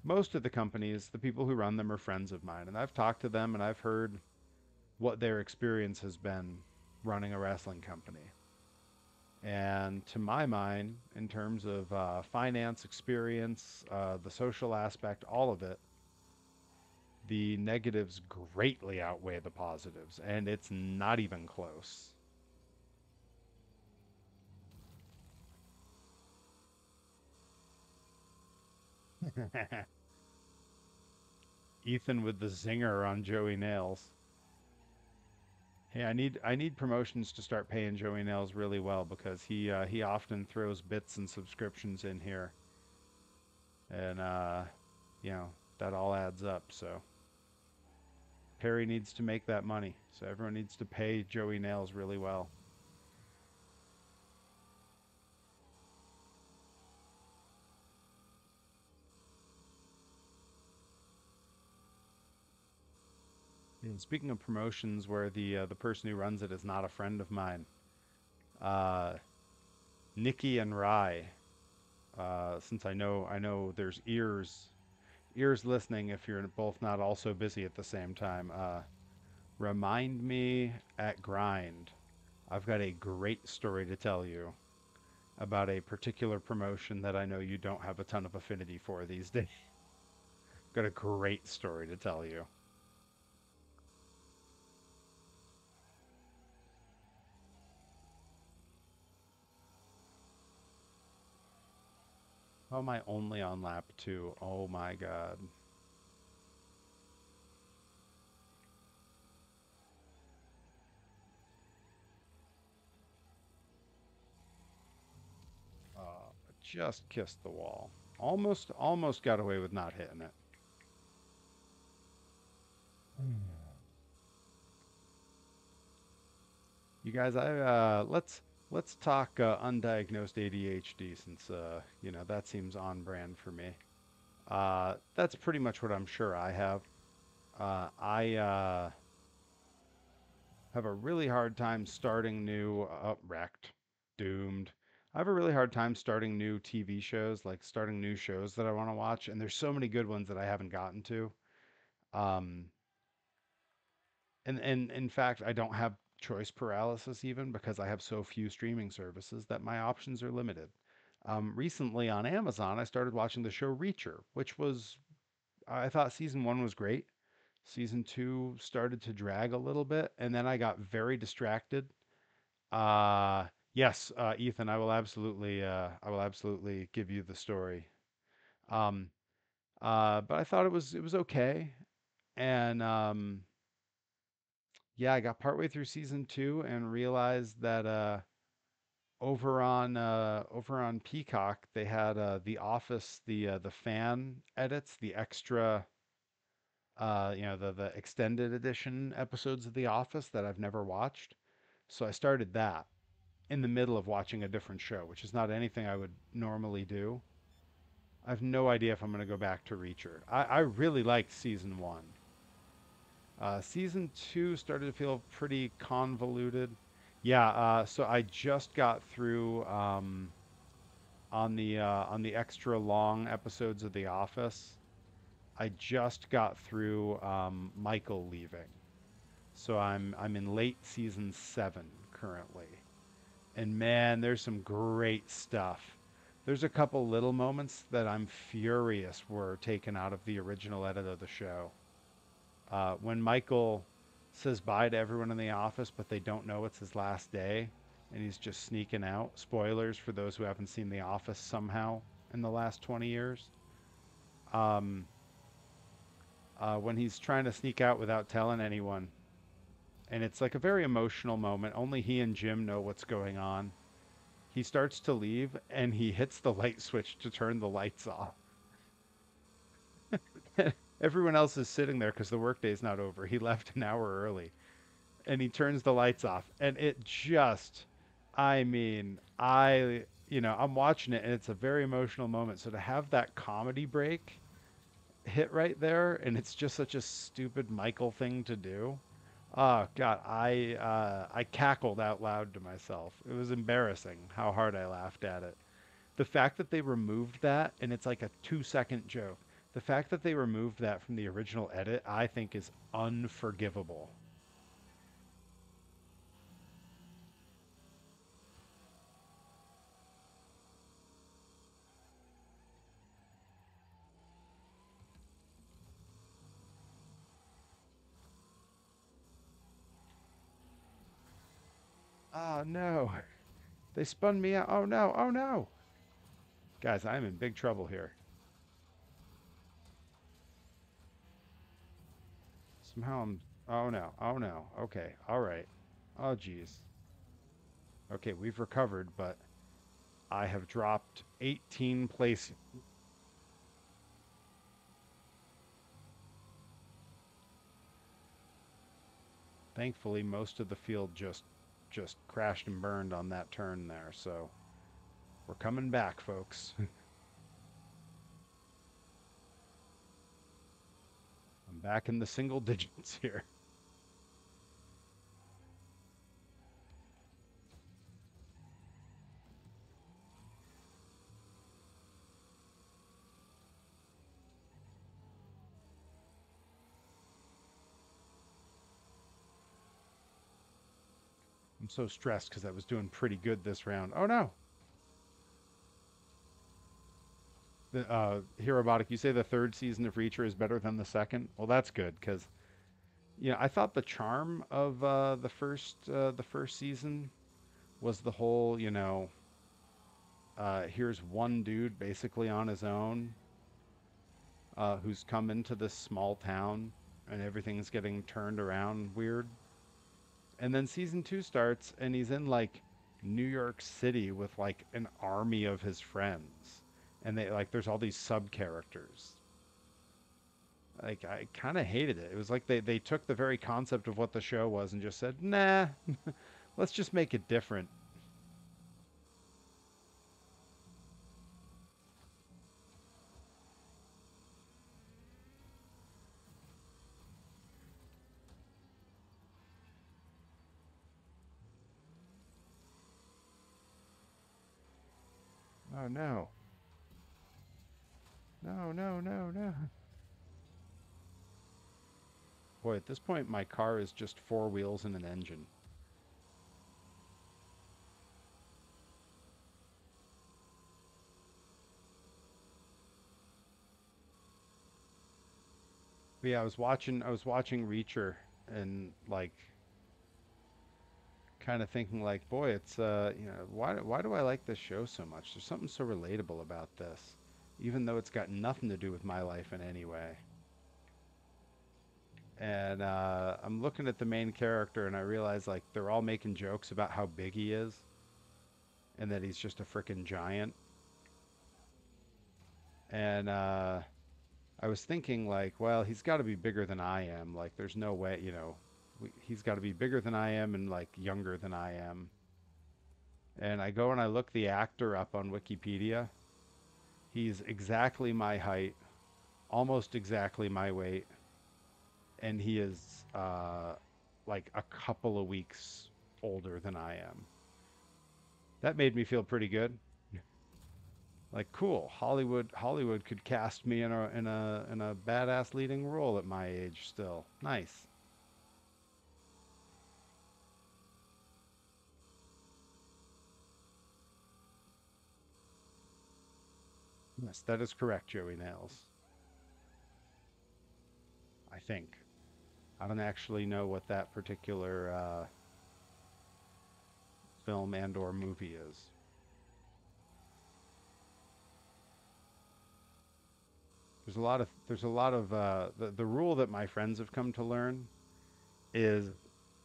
Speaker 1: most of the companies, the people who run them are friends of mine. And I've talked to them and I've heard what their experience has been running a wrestling company. And to my mind, in terms of finance, experience, the social aspect, all of it, the negatives greatly outweigh the positives. And it's not even close. Ethan with the zinger on Joey Nails. Hey, I need promotions to start paying Joey Nails really well because he often throws bits and subscriptions in here, and you know that all adds up. So Perry needs to make that money. So everyone needs to pay Joey Nails really well. And speaking of promotions where the person who runs it is not a friend of mine, uh, Nikki and Rye. Since I know there's ears listening if you're both not also busy at the same time. Remind me at Grind. I've got a great story to tell you about a particular promotion that I know you don't have a ton of affinity for these days. Got a great story to tell you. How am I only on lap two? Oh my god. Just kissed the wall. Almost got away with not hitting it. You guys, I let's talk undiagnosed ADHD since that seems on brand for me. That's pretty much what I'm sure I have. I have a really hard time starting new, wrecked, doomed. I have a really hard time starting new TV shows, like starting new shows that I want to watch, and there's so many good ones that I haven't gotten to. Um, and in fact, I don't have choice paralysis even because I have so few streaming services that my options are limited. Recently on Amazon, I started watching the show Reacher, which was I thought season one was great. Season two started to drag a little bit, and then I got very distracted. Yes, Ethan, I will absolutely give you the story. Um, but I thought it was okay, and yeah, I got partway through season two and realized that over on Peacock they had The Office, the fan edits, the extra the extended edition episodes of The Office that I've never watched. So I started that in the middle of watching a different show, which is not anything I would normally do. I have no idea if I'm going to go back to Reacher. I really liked season one. Season two started to feel pretty convoluted. Yeah, so I just got through on the extra long episodes of The Office. I just got through Michael leaving. So I'm in late season 7 currently. And man, there's some great stuff. There's a couple little moments that I'm furious were taken out of the original edit of the show. When Michael says bye to everyone in the office, but they don't know it's his last day, and he's just sneaking out. Spoilers for those who haven't seen The Office somehow in the last 20 years. When he's trying to sneak out without telling anyone, and it's like a very emotional moment. Only he and Jim know what's going on. He starts to leave, and he hits the light switch to turn the lights off. Everyone else is sitting there because the workday's not over. He left an hour early, and he turns the lights off, and it just, I mean, I'm watching it, and it's a very emotional moment. So to have that comedy break hit right there, and it's just such a stupid Michael thing to do. Oh God, I cackled out loud to myself. It was embarrassing how hard I laughed at it. The fact that they removed that, and it's like a 2 second joke. The fact that they removed that from the original edit, I think, is unforgivable. Oh no, they spun me out. Oh no, oh no, guys, I'm in big trouble here. Somehow I'm. Oh no, oh no. Okay, all right. Oh geez. Okay, we've recovered, but I have dropped 18 places. Thankfully, most of the field just crashed and burned on that turn there. So we're coming back, folks. I'm back in the single digits here. I'm so stressed because I was doing pretty good this round. Oh no. Hirobotic, you say the third season of Reacher is better than the second? Well, that's good because I thought the charm of the first season was the whole here's one dude basically on his own who's come into this small town and everything's getting turned around weird. And then season two starts and he's in like New York City with like an army of his friends. And they like there's all these sub characters. Like I kind of hated it. It was like they took the very concept of what the show was and just said, "Nah, let's just make it different." Oh no. No, no, no, no. Boy, at this point my car is just four wheels and an engine. But yeah, I was watching Reacher and like kind of thinking like, boy, it's why do I like this show so much? There's something so relatable about this, even though it's got nothing to do with my life in any way. And I'm looking at the main character and I realize like they're all making jokes about how big he is and that he's just a freaking giant. And I was thinking like, well, he's got to be bigger than I am. Like, there's no way, he's got to be bigger than I am and like younger than I am. And I go and I look the actor up on Wikipedia. He's exactly my height, almost exactly my weight, and he is like a couple of weeks older than I am. That made me feel pretty good. Like, cool. Hollywood could cast me in a badass leading role at my age still. Nice. Yes, that is correct, Joey Nails. I think. I don't actually know what that particular film and or movie is. There's a lot of the rule that my friends have come to learn is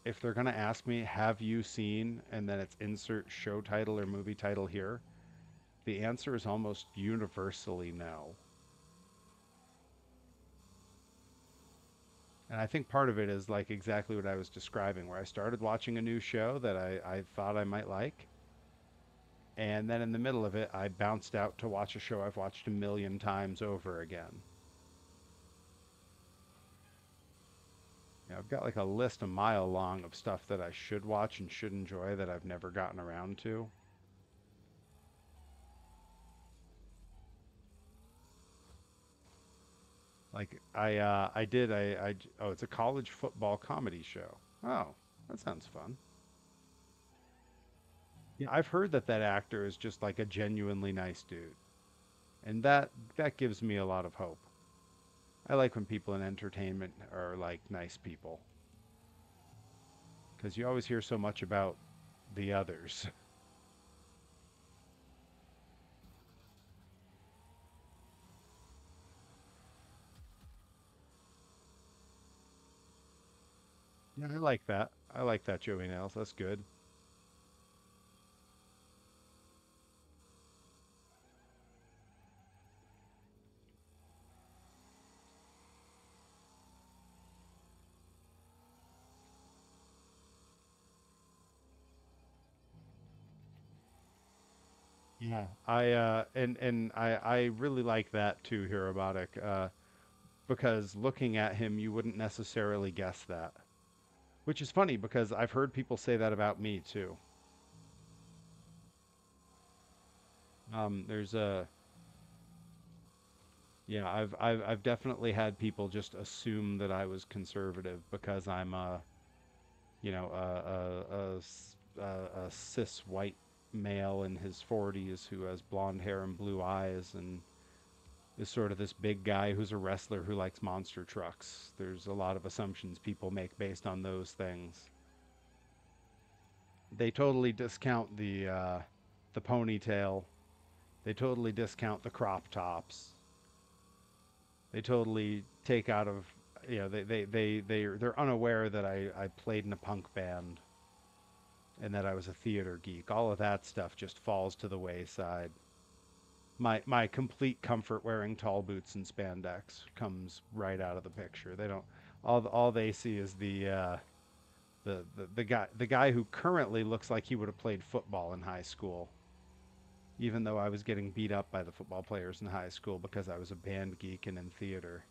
Speaker 2: if they're gonna ask me, have you seen, and then it's insert show title or movie title here, the answer is almost universally no. And I think part of it is like exactly what I was describing, where I started watching a new show that I thought I might like, and then in the middle of it, I bounced out to watch a show I've watched a million times over again. I've got like a list a mile long of stuff that I should watch and should enjoy that I've never gotten around to. Like oh, it's a college football comedy show. Oh, that sounds fun. Yeah, I've heard that that actor is just like a genuinely nice dude, and that gives me a lot of hope. I like when people in entertainment are like nice people, because you always hear so much about the others. Yeah, I like that. I like that, Joey Nails. That's good. Yeah, I really like that too, Hirobotic, because looking at him, you wouldn't necessarily guess that. Which is funny because I've heard people say that about me too. There's a Yeah, I've definitely had people just assume that I was conservative because I'm you know, a cis white male in his 40s who has blonde hair and blue eyes and is sort of this big guy who's a wrestler who likes monster trucks. There's a lot of assumptions people make based on those things. They totally discount the ponytail. They totally discount the crop tops. They totally take out of they're unaware that I played in a punk band and that I was a theater geek. All of that stuff just falls to the wayside. My complete comfort wearing tall boots and spandex comes right out of the picture. They don't all they see is the guy who currently looks like he would have played football in high school, even though I was getting beat up by the football players in high school because I was a band geek and in theater.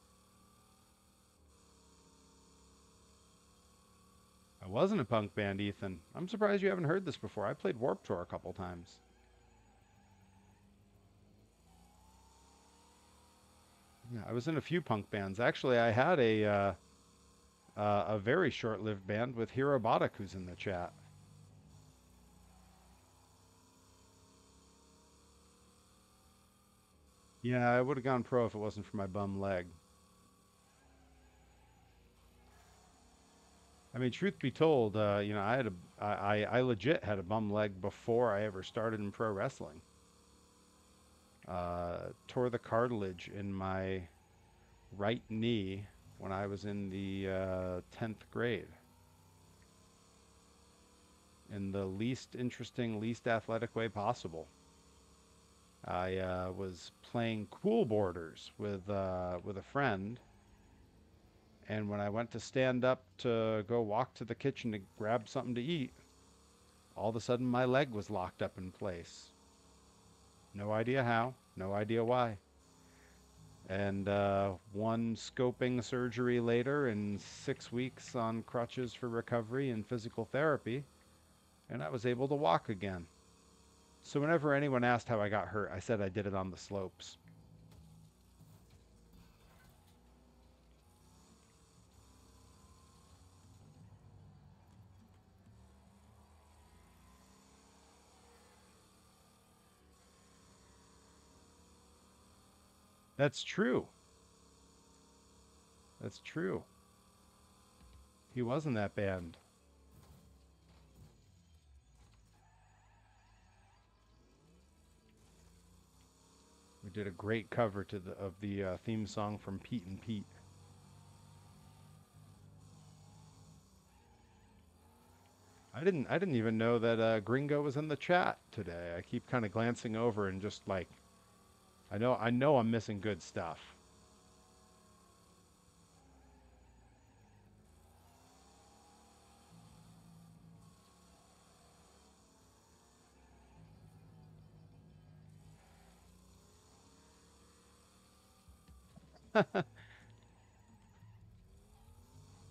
Speaker 2: I wasn't a punk band, Ethan. I'm surprised you haven't heard this before. I played Warp Tour a couple times. Yeah, I was in a few punk bands. Actually, I had a very short-lived band with Hero Botic, who's in the chat. Yeah, I would have gone pro if it wasn't for my bum leg. I mean, truth be told, I legit had a bum leg before I ever started in pro wrestling. Tore the cartilage in my right knee when I was in the 10th grade in the least interesting, least athletic way possible. I was playing pool borders with a friend, and when I went to stand up to go walk to the kitchen to grab something to eat, all of a sudden my leg was locked up in place. No idea how, no idea why. And one scoping surgery later, and 6 weeks on crutches for recovery and physical therapy, and I was able to walk again. So whenever anyone asked how I got hurt, I said I did it on the slopes. That's true. That's true. He was in that band. We did a great cover to the of the theme song from Pete and Pete. I didn't even know that Gringo was in the chat today. I keep kind of glancing over and just like I know I'm missing good stuff.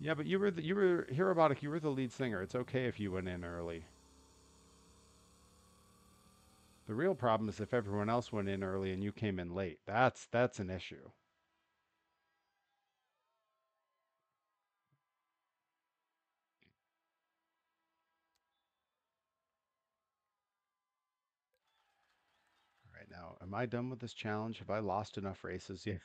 Speaker 2: Yeah, but you were Hirobotic, you were the lead singer. It's okay if you went in early. The real problem is if everyone else went in early and you came in late. That's an issue. Right now, am I done with this challenge? Have I lost enough races yet?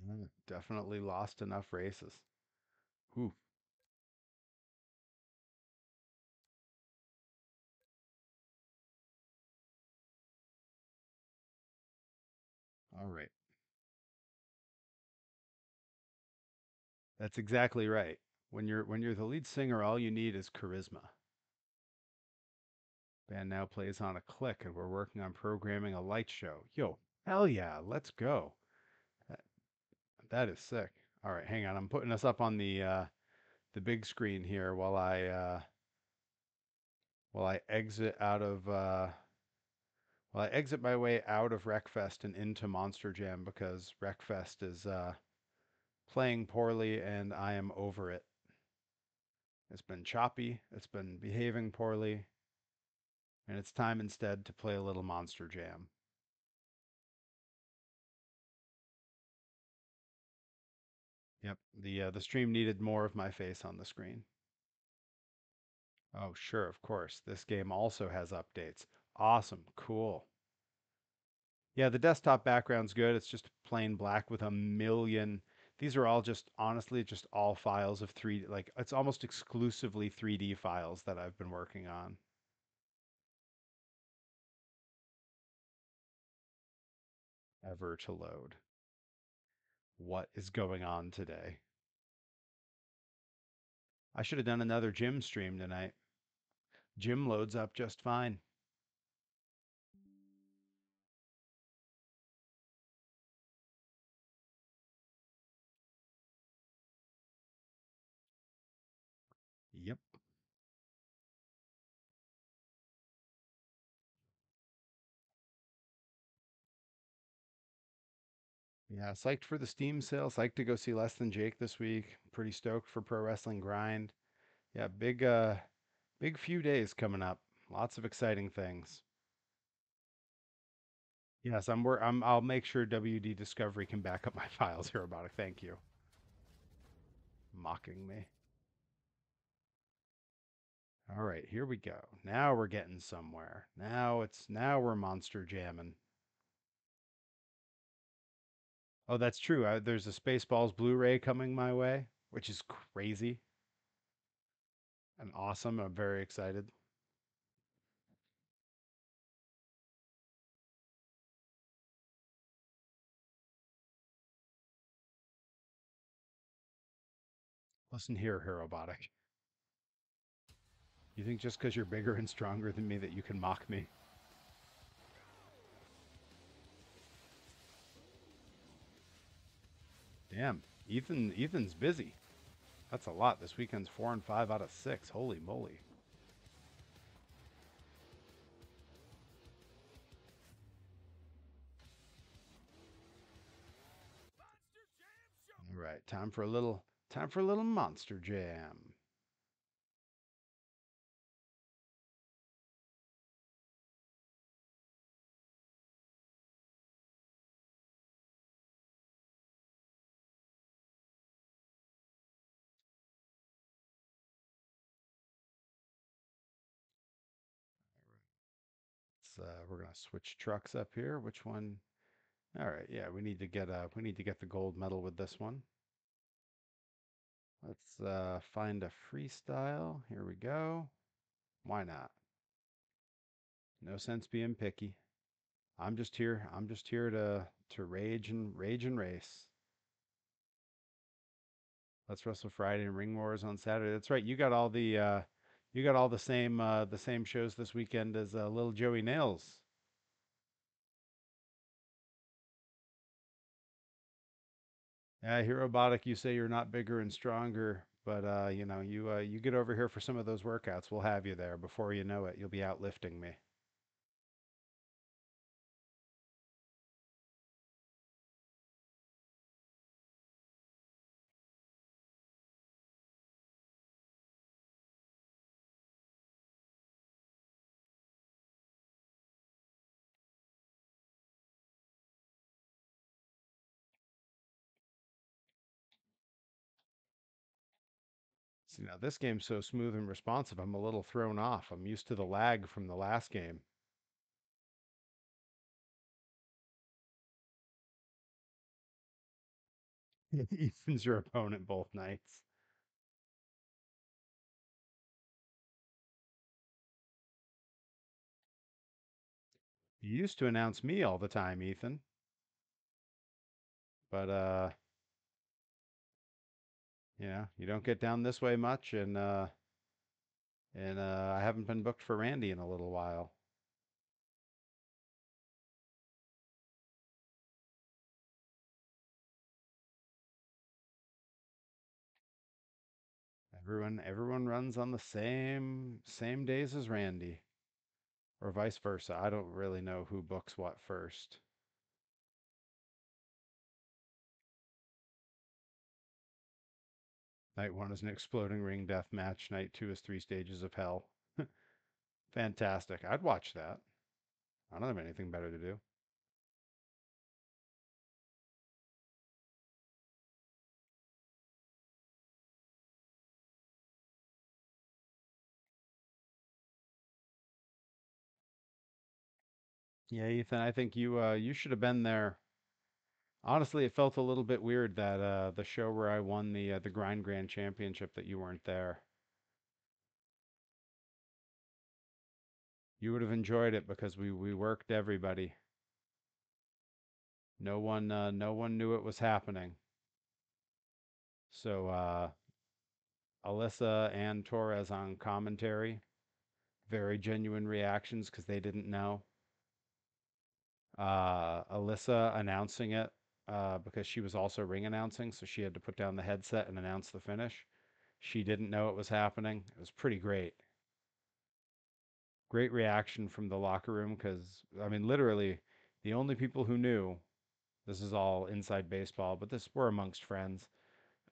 Speaker 2: Yeah, definitely lost enough races. Whew. All right. That's exactly right. When you're the lead singer, all you need is charisma. Band now plays on a click, and we're working on programming a light show. Yo, hell yeah, let's go. That, that is sick. All right, hang on. I'm putting us up on the big screen here while I exit out of while I exit my way out of Wreckfest and into Monster Jam because Wreckfest is playing poorly and I am over it. It's been choppy, it's been behaving poorly, and it's time instead to play a little Monster Jam. Yep, the stream needed more of my face on the screen. Oh, sure, of course. This game also has updates. Awesome, cool. Yeah, the desktop background's good. It's just plain black with a million. These are all just honestly just all files of 3D. Like it's almost exclusively 3D files that I've been working on. Ever to load. What is going on today? I should have done another gym stream tonight. Gym loads up just fine. Yep. Yeah, psyched for the Steam sale. Psyched to go see Less Than Jake this week. Pretty stoked for Pro Wrestling Grind. Yeah, big few days coming up. Lots of exciting things. Yes, I'll make sure WD Discovery can back up my files here about it. Thank you. Mocking me. All right, here we go. Now we're getting somewhere. Now we're monster jamming. Oh, that's true. There's a Spaceballs Blu-ray coming my way, which is crazy and awesome. I'm very excited. Listen here, Robotic. You think just because you're bigger and stronger than me that you can mock me? Damn, Ethan's busy. That's a lot. This weekend's 4 and 5 out of 6. Holy moly. All right, time for a little monster jam. We're gonna switch trucks up here. Which one? All right, yeah, we need to get the gold medal with this one. Let's find a freestyle. Here we go. Why not? No sense being picky. I'm just here to rage and race. Let's Wrestle Friday and Ring Wars on Saturday. That's right. You got all the same shows this weekend as Little Joey Nails. Herobotic, you say you're not bigger and stronger, but you get over here for some of those workouts. We'll have you there. Before you know it, you'll be out lifting me. See, now this game's so smooth and responsive, I'm a little thrown off. I'm used to the lag from the last game. Ethan's your opponent both nights. You used to announce me all the time, Ethan, but you don't get down this way much, and I haven't been booked for Randy in a little while. Everyone runs on the same days as Randy, or vice versa. I don't really know who books what first. Night one is an exploding ring death match. Night two is three stages of hell. Fantastic. I'd watch that. I don't have anything better to do. Yeah, Ethan, I think you should have been there. Honestly, it felt a little bit weird that the show where I won the Grind Grand Championship that you weren't there. You would have enjoyed it because we worked everybody. No one knew it was happening. So Alyssa and Torres on commentary, very genuine reactions because they didn't know. Alyssa announcing it because she was also ring announcing, so she had to put down the headset and announce the finish. She didn't know it was happening. It was pretty great. Great reaction from the locker room because, I mean, literally, the only people who knew this is all inside baseball, but this we're amongst friends.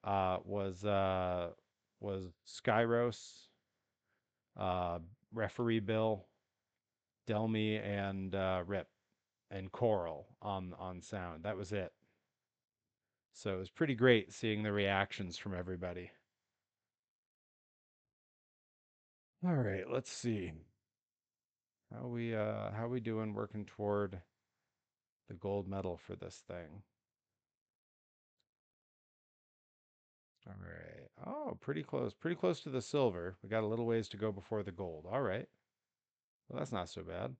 Speaker 2: Uh, was uh, was Skyros, uh, referee Bill, Delmy, and Rip and Coral on sound. That was it. So it was pretty great seeing the reactions from everybody. All right, let's see how we doing working toward the gold medal for this thing. All right. Oh, pretty close to the silver. We got a little ways to go before the gold. All right. Well, that's not so bad.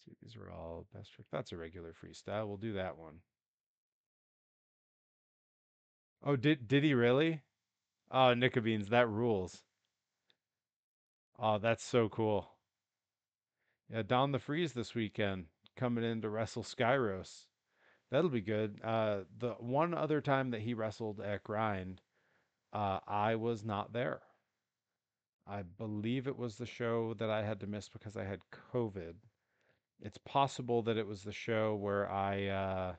Speaker 2: See, these are all best trick. That's a regular freestyle. We'll do that one. Oh, did he really? Oh, Nickabeans, that rules. Oh, that's so cool. Yeah, Don the Freeze this weekend coming in to wrestle Skyros. That'll be good. The one other time that he wrestled at Grind, I was not there. I believe it was the show that I had to miss because I had COVID. It's possible that it was the show where I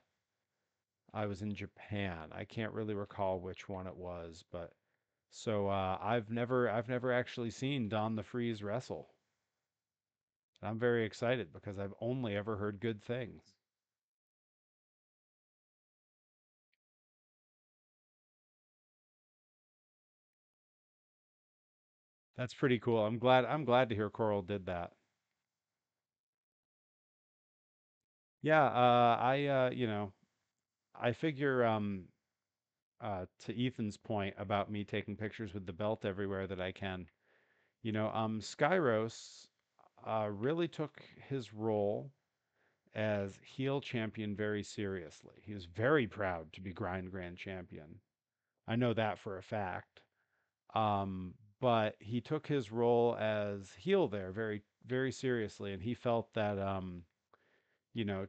Speaker 2: was in Japan. I can't really recall which one it was, but so I've never actually seen Don the Freeze wrestle. I'm very excited because I've only ever heard good things. That's pretty cool. I'm glad to hear Coral did that. Yeah, I figure to Ethan's point about me taking pictures with the belt everywhere that I can. Skyros really took his role as heel champion very seriously. He was very proud to be grind grand champion. I know that for a fact. But he took his role as heel there very, very seriously, and he felt that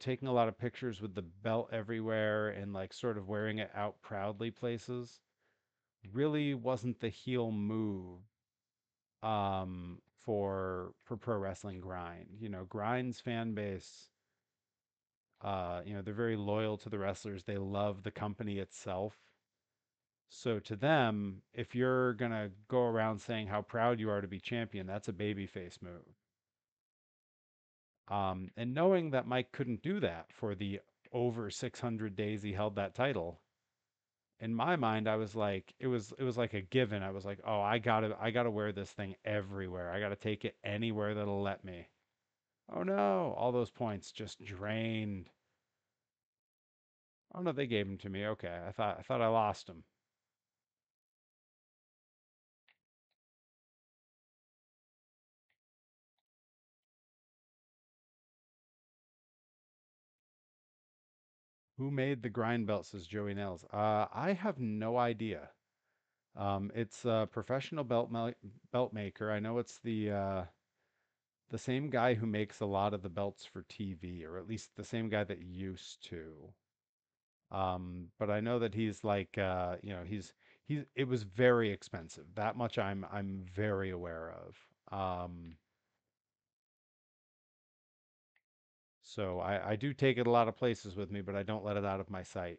Speaker 2: taking a lot of pictures with the belt everywhere and like sort of wearing it out proudly places really wasn't the heel move for pro wrestling grind. Grind's fan base, they're very loyal to the wrestlers. They love the company itself. So to them, if you're gonna go around saying how proud you are to be champion, that's a babyface move. And knowing that Mike couldn't do that for the over 600 days he held that title, in my mind, I was like, it was like a given. I was like, oh, I gotta wear this thing everywhere. I gotta take it anywhere that'll let me. Oh no, all those points just drained. Oh no, they gave them to me. Okay, I thought I lost them. Who made the grind belt? Says Joey Nails. I have no idea. It's a professional belt maker. I know it's the same guy who makes a lot of the belts for TV, or at least the same guy that used to. But I know that he's like, he's it was very expensive. That much I'm very aware of. So I do take it a lot of places with me, but I don't let it out of my sight.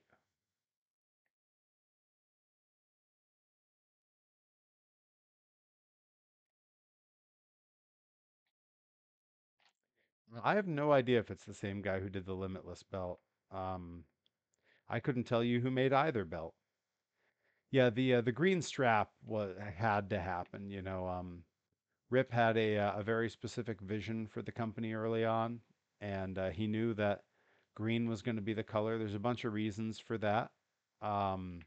Speaker 2: I have no idea if it's the same guy who did the Limitless belt. Um, I couldn't tell you who made either belt. Yeah, the green strap was had to happen. Rip had a very specific vision for the company early on, and he knew that green was going to be the color. There's a bunch of reasons for that. Um,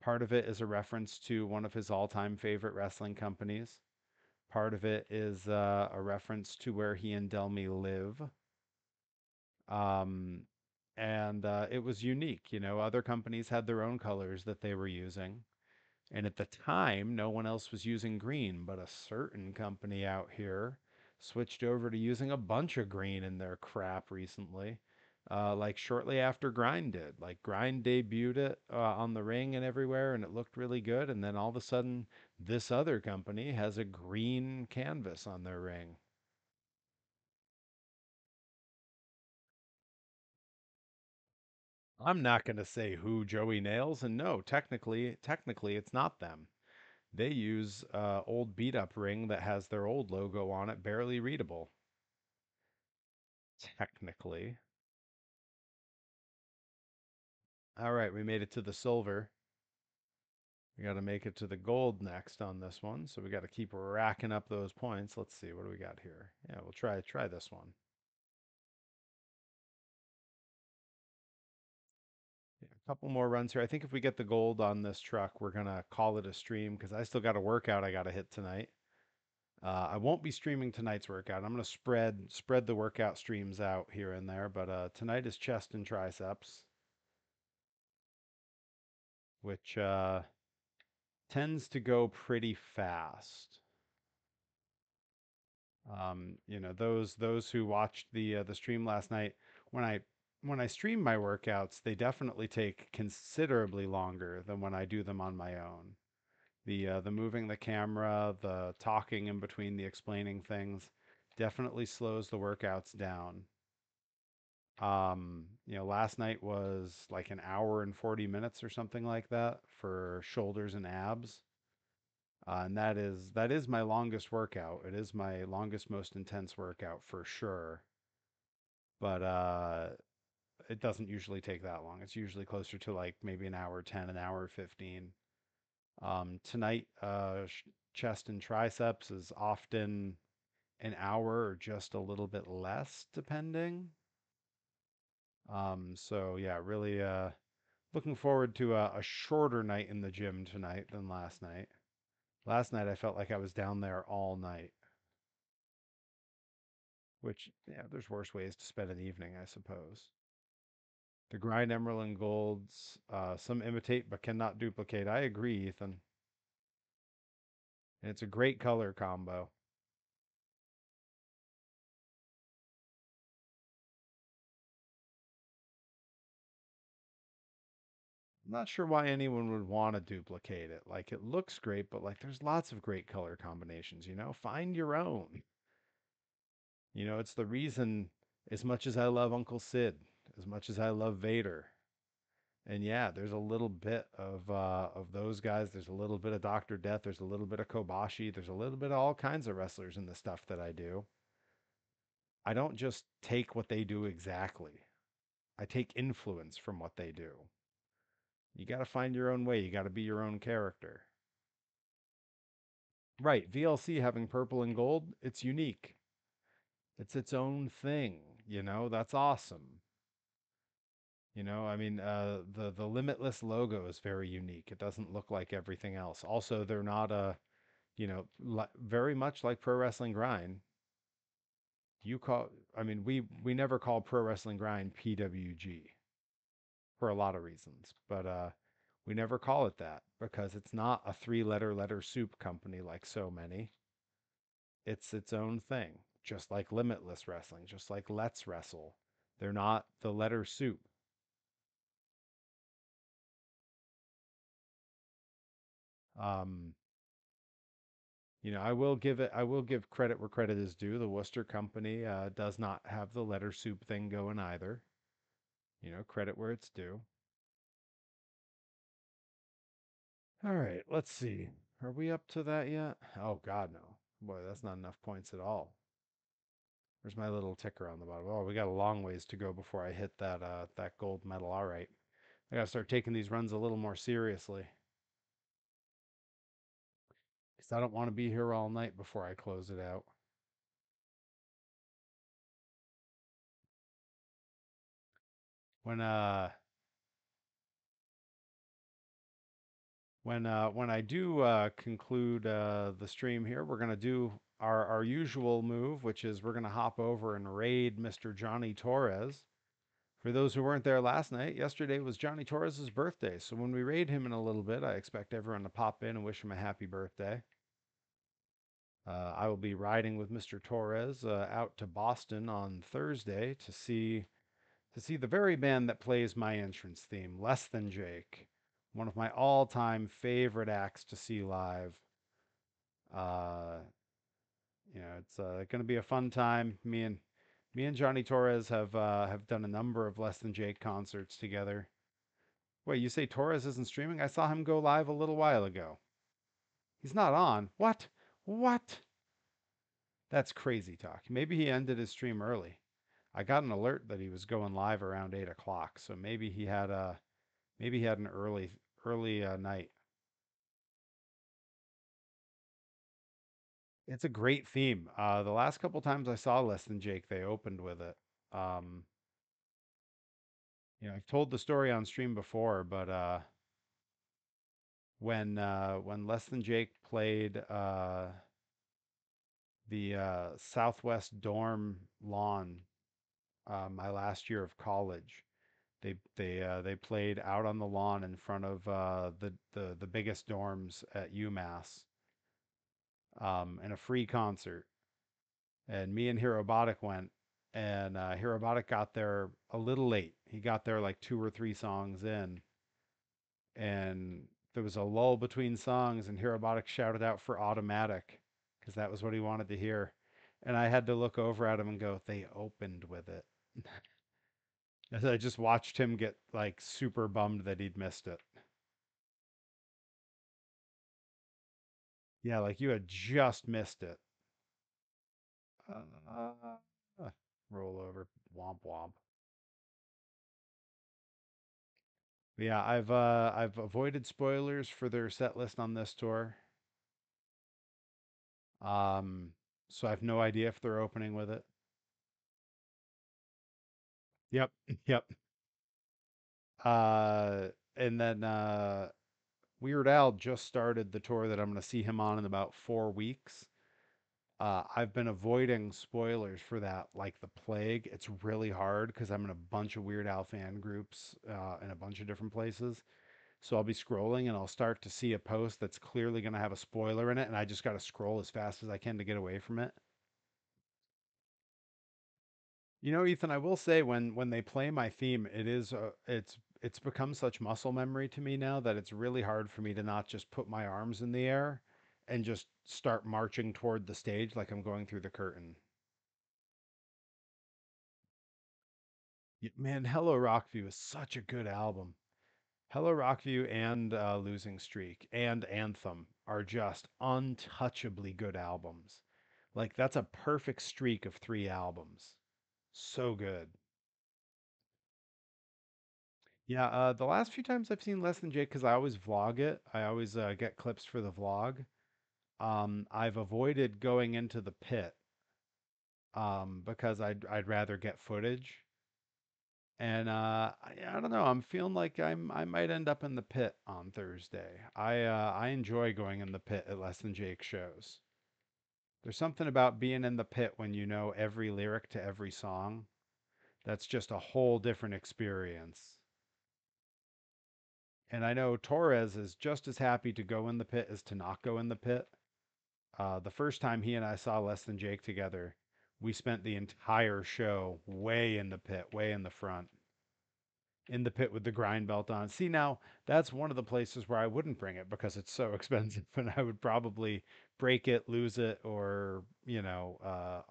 Speaker 2: Part of it is a reference to one of his all-time favorite wrestling companies. Part of it is a reference to where he and Delmy live. Um, and it was unique. Other companies had their own colors that they were using. And at the time, no one else was using green, but a certain company out here switched over to using a bunch of green in their crap recently. Like shortly after Grind did. Like Grind debuted it on the ring and everywhere, and it looked really good. And then all of a sudden, this other company has a green canvas on their ring. I'm not going to say who Joey nails, and no, technically, it's not them. They use old beat up ring that has their old logo on it, barely readable. Technically. All right, we made it to the silver. We got to make it to the gold next on this one. So we got to keep racking up those points. Let's see, what do we got here? Yeah, we'll try this one. Yeah, a couple more runs here. I think if we get the gold on this truck, we're gonna call it a stream because I still got a workout I got to hit tonight. I won't be streaming tonight's workout. I'm gonna spread the workout streams out here and there, but tonight is chest and triceps, which tends to go pretty fast. Those who watched the stream last night, when I when I stream my workouts, they definitely take considerably longer than when I do them on my own. The moving the camera, the talking in between, the explaining things, definitely slows the workouts down. Last night was like an hour and 40 minutes or something like that for shoulders and abs. And that is my longest workout. It is my longest, most intense workout for sure. But it doesn't usually take that long. It's usually closer to like maybe an hour 10, an hour 15. Tonight, chest and triceps is often an hour or just a little bit less, depending. So yeah, really looking forward to a shorter night in the gym tonight than last night. Last night I felt like I was down there all night. which, yeah, there's worse ways to spend an evening, I suppose. The grind emerald and golds, some imitate but cannot duplicate. I agree, Ethan. And it's a great color combo. I'm not sure why anyone would want to duplicate it. Like, it looks great, but like, there's lots of great color combinations, you know? Find your own. You know, it's the reason, as much as I love Uncle Sid, as much as I love Vader, and yeah, there's a little bit of those guys. There's a little bit of Doctor Death. There's a little bit of Kobashi. There's a little bit of all kinds of wrestlers in the stuff that I do. I don't just take what they do exactly. I take influence from what they do. You got to find your own way. You got to be your own character. Right, VLC having purple and gold, it's unique. It's its own thing, you know? That's awesome. You know, I mean, the Limitless logo is very unique. It doesn't look like everything else. Also, they're not a, you know, very much like Pro Wrestling Grind. You call, I mean, we never call Pro Wrestling Grind PWG for a lot of reasons, but we never call it that because it's not a three letter soup company like so many. It's its own thing, just like Limitless Wrestling, just like Let's Wrestle. They're not the letter soup. Um, you know, I will give credit where credit is due. The Worcester company does not have the letter soup thing going either. You know, credit where it's due. All right, let's see. Are we up to that yet? Oh God, no. Boy, that's not enough points at all. Where's my little ticker on the bottom? Oh, we got a long ways to go before I hit that gold medal. All right. I gotta start taking these runs a little more seriously. Because I don't want to be here all night before I close it out. When uh when I do conclude the stream here, we're gonna do our usual move, which is we're gonna hop over and raid Mr. Johnny Torres. For those who weren't there last night, yesterday was Johnny Torres's birthday. So when we raid him in a little bit, I expect everyone to pop in and wish him a happy birthday. I will be riding with Mr. Torres out to Boston on Thursday to see the very band that plays my entrance theme, Less Than Jake, one of my all-time favorite acts to see live. Uh, you know, it's going to be a fun time. Me and Johnny Torres have done a number of Less Than Jake concerts together. Wait, you say Torres isn't streaming? I saw him go live a little while ago. He's not on. What? What? That's crazy talk. Maybe he ended his stream early. I got an alert that he was going live around 8 o'clock, so maybe he had an early night. It's a great theme. The last couple times I saw Less Than Jake, they opened with it. Um, you know, I've told the story on stream before, but when Less Than Jake played the Southwest dorm lawn my last year of college, they played out on the lawn in front of the biggest dorms at UMass in a free concert. And me and Hirobotic went, and Hirobotic got there a little late. He got there like two or three songs in, and there was a lull between songs, and Hirobotic shouted out for Automatic because that was what he wanted to hear. And I had to look over at him and go, "They opened with it." As I just watched him get like super bummed that he'd missed it. Yeah, like you had just missed it. Roll over, womp womp. But yeah, I've avoided spoilers for their set list on this tour. Um, so I have no idea if they're opening with it. Yep, yep. Uh, and then Weird Al just started the tour that I'm going to see him on in about 4 weeks. I've been avoiding spoilers for that like the plague. It's really hard because I'm in a bunch of Weird Al fan groups in a bunch of different places. So I'll be scrolling and I'll start to see a post that's clearly going to have a spoiler in it, and I just got to scroll as fast as I can to get away from it. You know, Ethan, I will say when they play my theme, it's become such muscle memory to me now that it's really hard for me to not just put my arms in the air and just start marching toward the stage like I'm going through the curtain. Man, Hello Rockview is such a good album. Hello Rockview and Losing Streak and Anthem are just untouchably good albums. Like that's a perfect streak of three albums. So good. Yeah, the last few times I've seen Less Than Jake, because I always vlog it, I always get clips for the vlog. I've avoided going into the pit because I'd rather get footage. And I don't know, I'm feeling like I might end up in the pit on Thursday. I enjoy going in the pit at Less Than Jake shows. There's something about being in the pit when you know every lyric to every song. That's just a whole different experience. And I know Torres is just as happy to go in the pit as to not go in the pit. The first time he and I saw Less Than Jake together, we spent the entire show way in the pit, way in the front, in the pit with the grind belt on. See, now that's one of the places where I wouldn't bring it because it's so expensive, and I would probably break it, lose it, or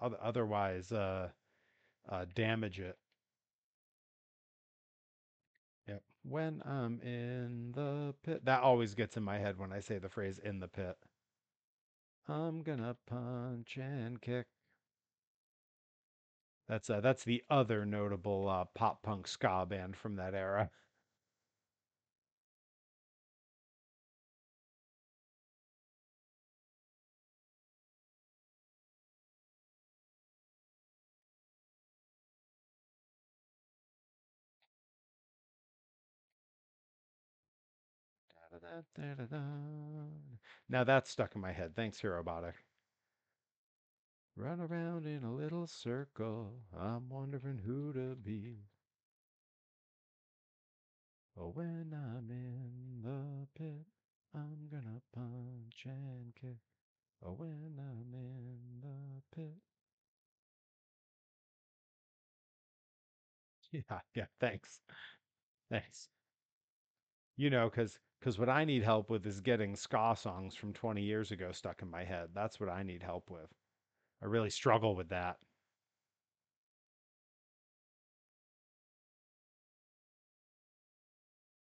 Speaker 2: otherwise damage it. Yep. When I'm in the pit, that always gets in my head when I say the phrase "in the pit." I'm gonna punch and kick. That's the other notable pop punk ska band from that era. Now that's stuck in my head. Thanks, Robotic. Run around in a little circle. I'm wondering who to be. Oh, when I'm in the pit, I'm gonna punch and kick. Oh, when I'm in the pit. Yeah, yeah, thanks. Thanks. Because what I need help with is getting ska songs from 20 years ago stuck in my head. That's what I need help with. I really struggle with that.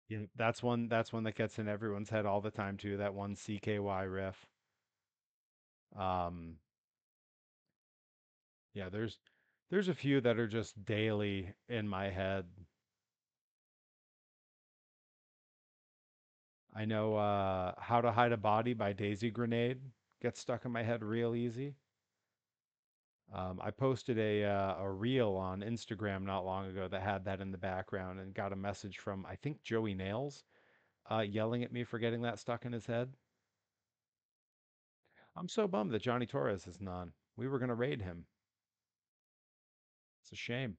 Speaker 2: Yeah, that's one that gets in everyone's head all the time too. That one CKY riff. Um, yeah, there's a few that are just daily in my head. I know How to Hide a Body by Daisy Grenade gets stuck in my head real easy. I posted a reel on Instagram not long ago that had that in the background and got a message from I think Joey Nails yelling at me for getting that stuck in his head. I'm so bummed that Johnny Torres is not. We were gonna raid him. It's a shame.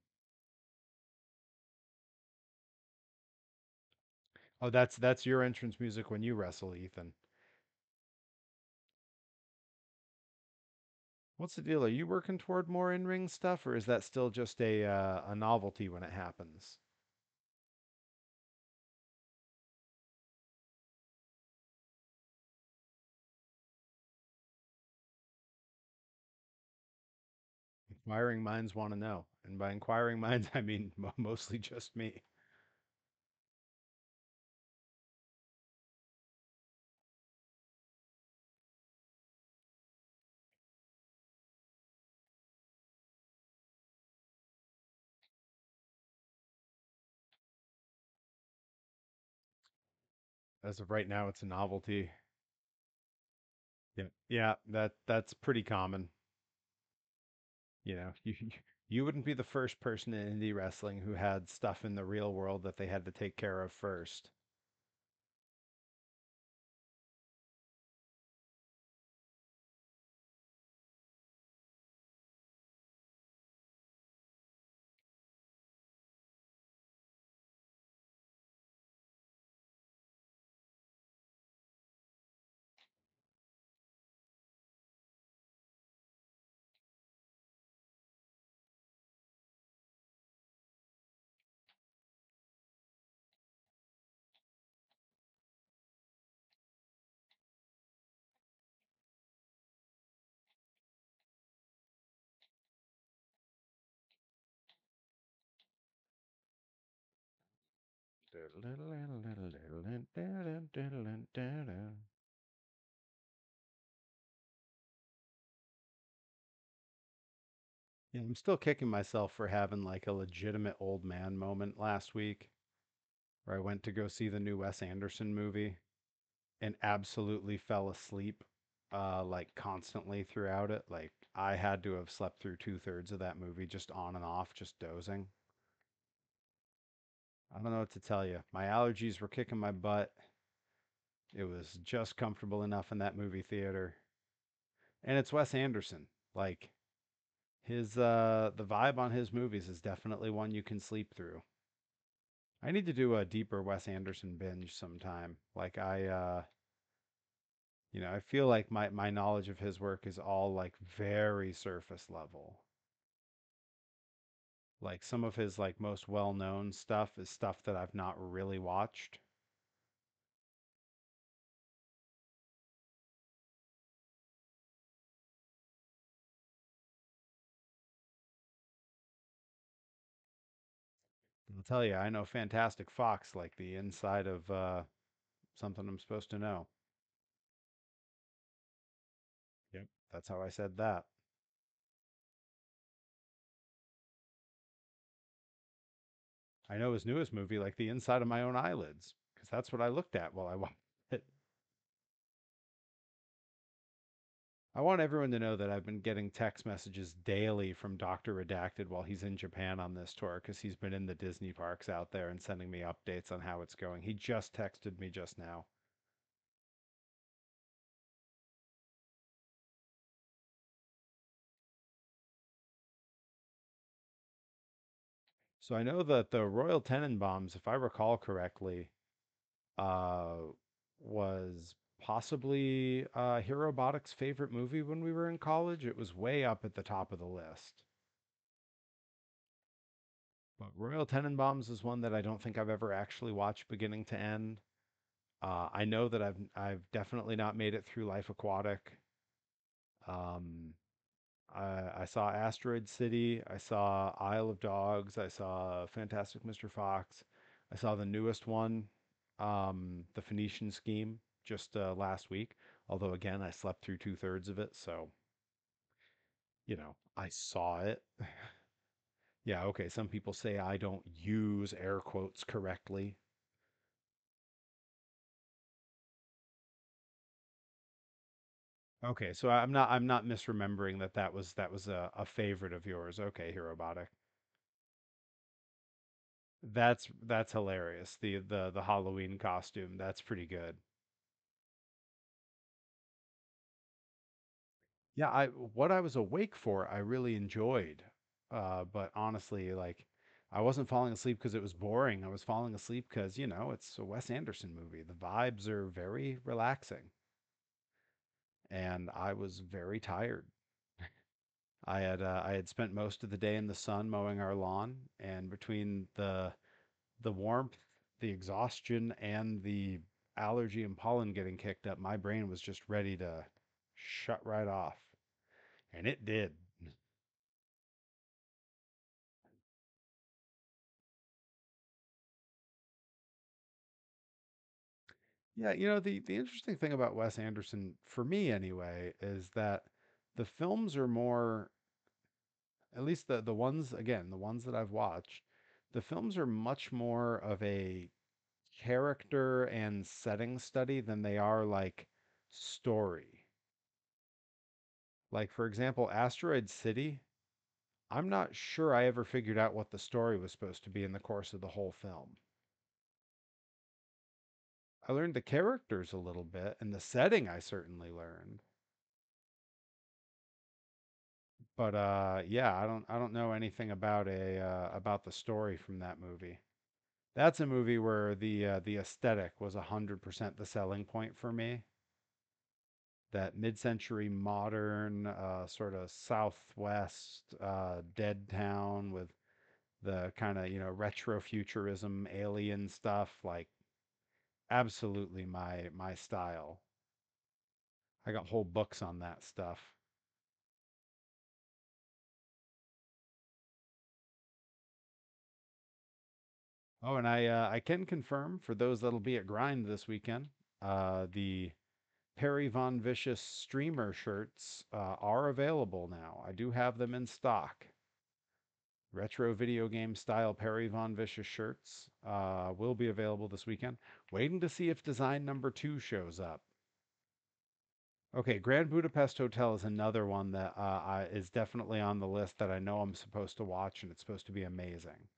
Speaker 2: Oh, that's your entrance music when you wrestle, Ethan. What's the deal? Are you working toward more in-ring stuff, or is that still just a novelty when it happens? Inquiring minds want to know, and by inquiring minds, I mean mostly just me. As of right now, it's a novelty. Yeah, yeah, that's pretty common. You wouldn't be the first person in indie wrestling who had stuff in the real world that they had to take care of first. Yeah, I'm still kicking myself for having like a legitimate old man moment last week where I went to go see the new Wes Anderson movie and absolutely fell asleep like constantly throughout it. Like I had to have slept through 2/3 of that movie just on and off, just dozing. I don't know what to tell you. My allergies were kicking my butt. It was just comfortable enough in that movie theater. And it's Wes Anderson. Like his the vibe on his movies is definitely one you can sleep through. I need to do a deeper Wes Anderson binge sometime. Like I feel like my knowledge of his work is all like very surface level. Like some of his like most well-known stuff is stuff that I've not really watched. I'll tell you, I know Fantastic Fox like the inside of something I'm supposed to know. Yep. That's how I said that. I know his newest movie like the inside of my own eyelids because that's what I looked at while I watched it. I want everyone to know that I've been getting text messages daily from Dr. Redacted while he's in Japan on this tour because he's been in the Disney parks out there and sending me updates on how it's going. He just texted me just now. So I know that the Royal Tenenbaums, if I recall correctly, uh, was possibly Hirobotic's favorite movie when we were in college. It was way up at the top of the list. But Royal Tenenbaums is one that I don't think I've ever actually watched beginning to end. I know that I've definitely not made it through Life Aquatic. Um, I saw Asteroid City. I saw Isle of Dogs. I saw Fantastic Mr. Fox. I saw the newest one, The Phoenician Scheme, just last week. Although again, I slept through 2/3 of it, so I saw it. Yeah, okay. Some people say I don't use air quotes correctly. Okay, so I'm not misremembering that was a favorite of yours. Okay, Hirobotic. That's hilarious. The Halloween costume. That's pretty good. Yeah, I what I was awake for, I really enjoyed. But honestly, like I wasn't falling asleep because it was boring. I was falling asleep because, it's a Wes Anderson movie. The vibes are very relaxing, and I was very tired. I had spent most of the day in the sun mowing our lawn, and between the warmth, the exhaustion, and the allergy and pollen getting kicked up, my brain was just ready to shut right off. And it did. Yeah, the interesting thing about Wes Anderson, for me anyway, is that the films are more, at least the ones, again, the ones that I've watched, the films are much more of a character and setting study than they are like story. Like, for example, Asteroid City, I'm not sure I ever figured out what the story was supposed to be in the course of the whole film. I learned the characters a little bit, and the setting I certainly learned. But yeah, I don't know anything about the story from that movie. That's a movie where the aesthetic was 100% the selling point for me. That mid-century modern sort of Southwest dead town with the kind of, retro futurism alien stuff, like absolutely my style. I got whole books on that stuff. Oh, and I can confirm for those that'll be at Grind this weekend, the Perry Von Vicious streamer shirts are available now. I do have them in stock. Retro video game style Perry Von Vicious shirts will be available this weekend. Waiting to see if design number two shows up. Okay, Grand Budapest Hotel is another one that is definitely on the list that I know I'm supposed to watch, and it's supposed to be amazing.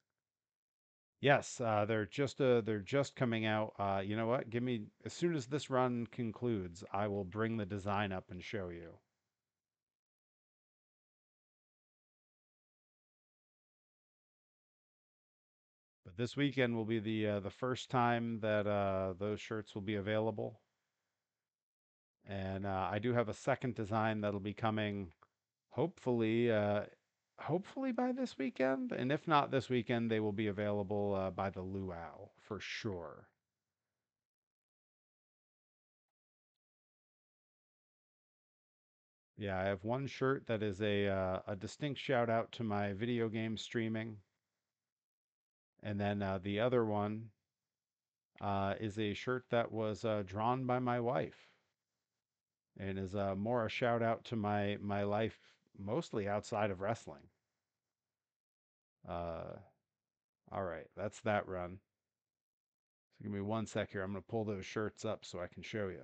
Speaker 2: Yes, they're just coming out. You know what? Give me as soon as this run concludes, I will bring the design up and show you. But this weekend will be the first time that those shirts will be available, and I do have a second design that'll be coming, hopefully, hopefully by this weekend. And if not this weekend, they will be available by the luau for sure. Yeah, I have one shirt that is a distinct shout out to my video game streaming, and then the other one is a shirt that was drawn by my wife, and is more a shout out to my life, mostly outside of wrestling. Uh, all right, that's that run. So give me one sec here. I'm gonna pull those shirts up so I can show you.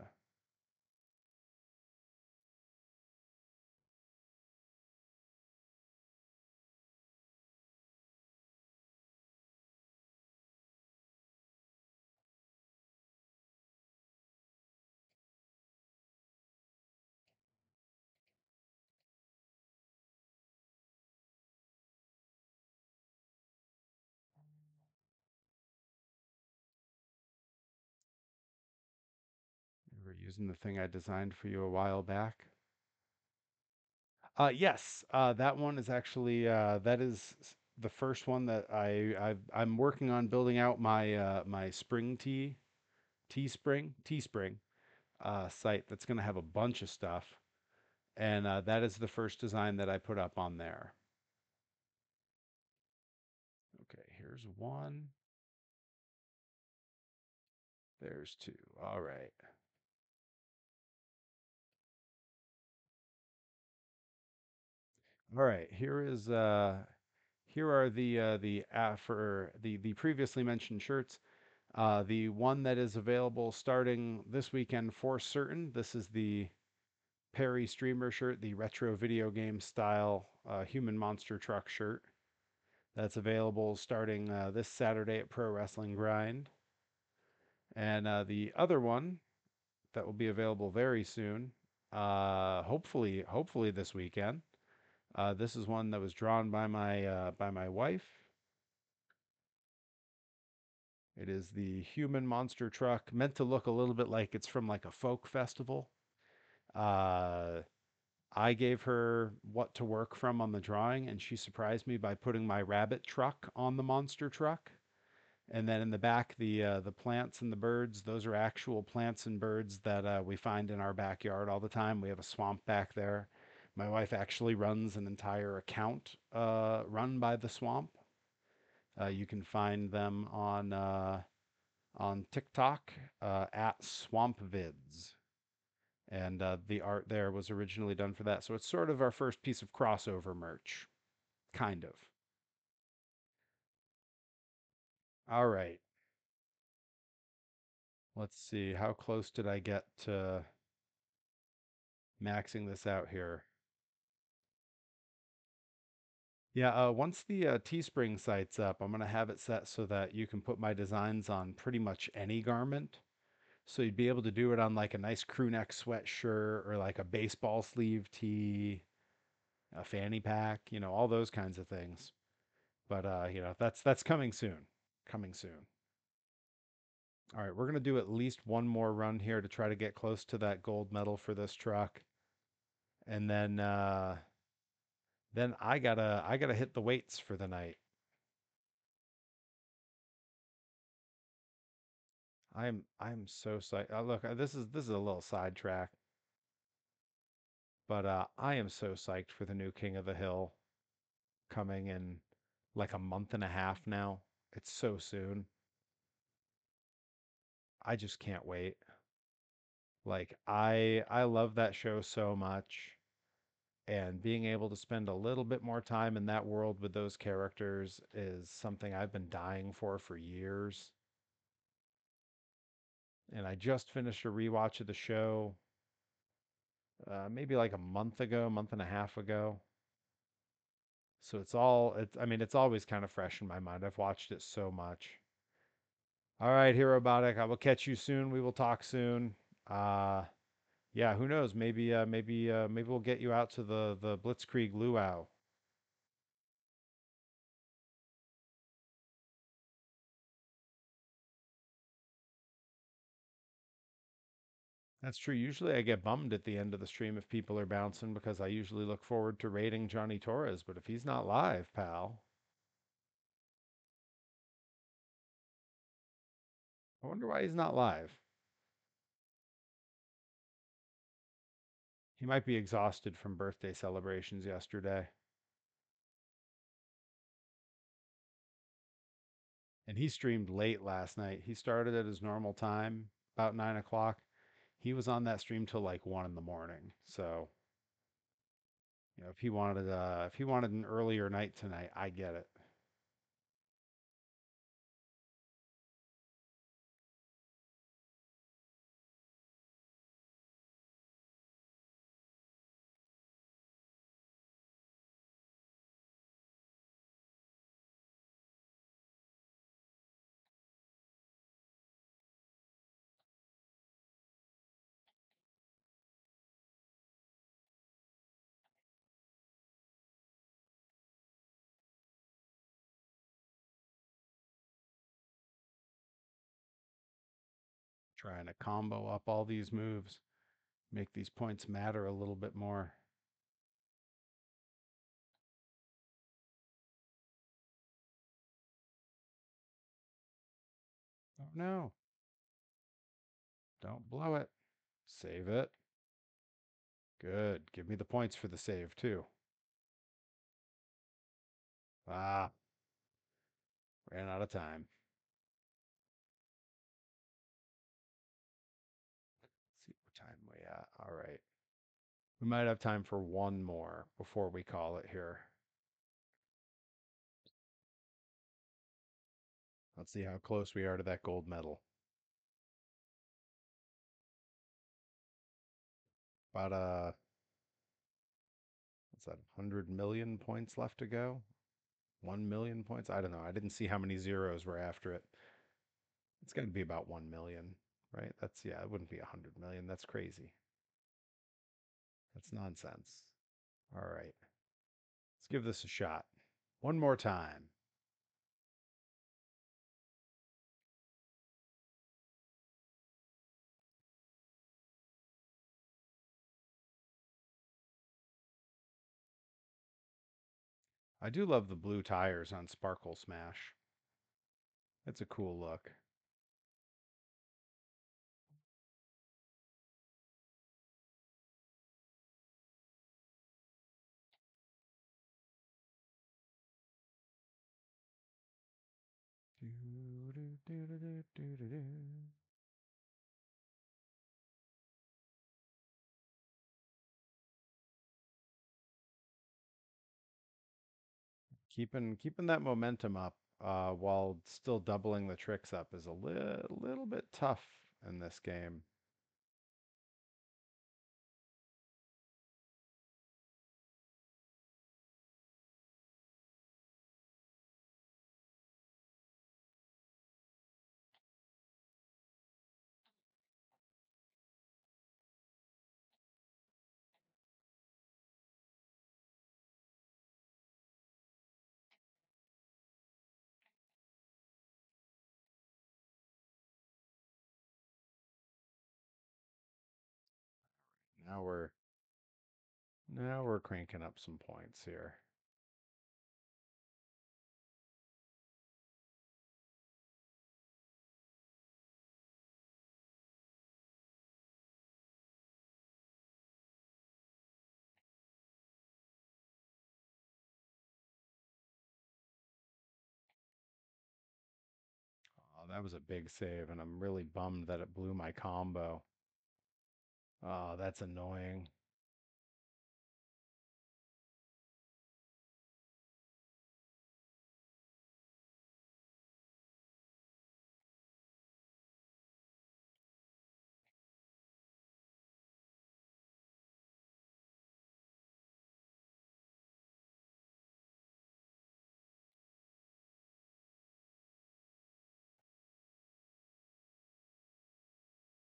Speaker 2: We're using the thing I designed for you a while back. Yes, that one is actually that is the first one that I'm working on building out my spring teespring site that's going to have a bunch of stuff, and that is the first design that I put up on there. Okay, here's one. There's two. All right. All right. Here are the for the previously mentioned shirts. The one that is available starting this weekend for certain. This is the Perry streamer shirt, the retro video game style human monster truck shirt. That's available starting this Saturday at Pro Wrestling Grind. And the other one that will be available very soon, hopefully this weekend. This is one that was drawn by my wife. It is the human monster truck, meant to look a little bit like it's from like a folk festival. Uh, I gave her what to work from on the drawing, and she surprised me by putting my rabbit truck on the monster truck. And then in the back, the plants and the birds, those are actual plants and birds that we find in our backyard all the time. We have a swamp back there. My wife actually runs an entire account run by the swamp. You can find them on TikTok at SwampVids. And the art there was originally done for that. So it's sort of our first piece of crossover merch, kind of. All right. Let's see. How close did I get to maxing this out here? Yeah, once the Teespring site's up, I'm going to have it set so that you can put my designs on pretty much any garment. So you'd be able to do it on like a nice crew neck sweatshirt or like a baseball sleeve tee, a fanny pack, all those kinds of things. But that's coming soon. Coming soon. All right, we're gonna do at least one more run here to try to get close to that gold medal for this truck, and then I gotta hit the weights for the night. I'm so psyched. Look, this is a little sidetrack, but I am so psyched for the new King of the Hill coming in like a month and a half now. It's so soon. I just can't wait. Like I love that show so much, and being able to spend a little bit more time in that world with those characters is something I've been dying for years. And I just finished a rewatch of the show, maybe like a month ago, month and a half ago. So I mean, it's always kind of fresh in my mind. I've watched it so much. All right, Herobotic, I will catch you soon. We will talk soon. Uh, yeah, who knows? Maybe we'll get you out to the Blitzkrieg Luau. That's true. Usually I get bummed at the end of the stream if people are bouncing because I usually look forward to raiding Johnny Torres, but if he's not live, pal, I wonder why he's not live. He might be exhausted from birthday celebrations yesterday. And he streamed late last night. He started at his normal time, about 9 o'clock. He was on that stream till like 1 in the morning. So, if he wanted an earlier night tonight, I get it. Trying to combo up all these moves, make these points matter a little bit more. Oh no, don't blow it. Save it. Good. Give me the points for the save too. Ah, ran out of time. Let's see what time we at. All right. We might have time for one more before we call it here. Let's see how close we are to that gold medal. About what's that, 100 million points left to go? 1 million points? I don't know. I didn't see how many zeros were after it. It's got to be about 1 million, right? Yeah, it wouldn't be 100 million. That's crazy. That's nonsense. All right. Let's give this a shot. One more time. I do love the blue tires on Sparkle Smash. It's a cool look. Keeping that momentum up while still doubling the tricks up is a little bit tough in this game. Now we're now we're cranking up some points here. that was a big save, and I'm really bummed that it blew my combo. Oh, that's annoying.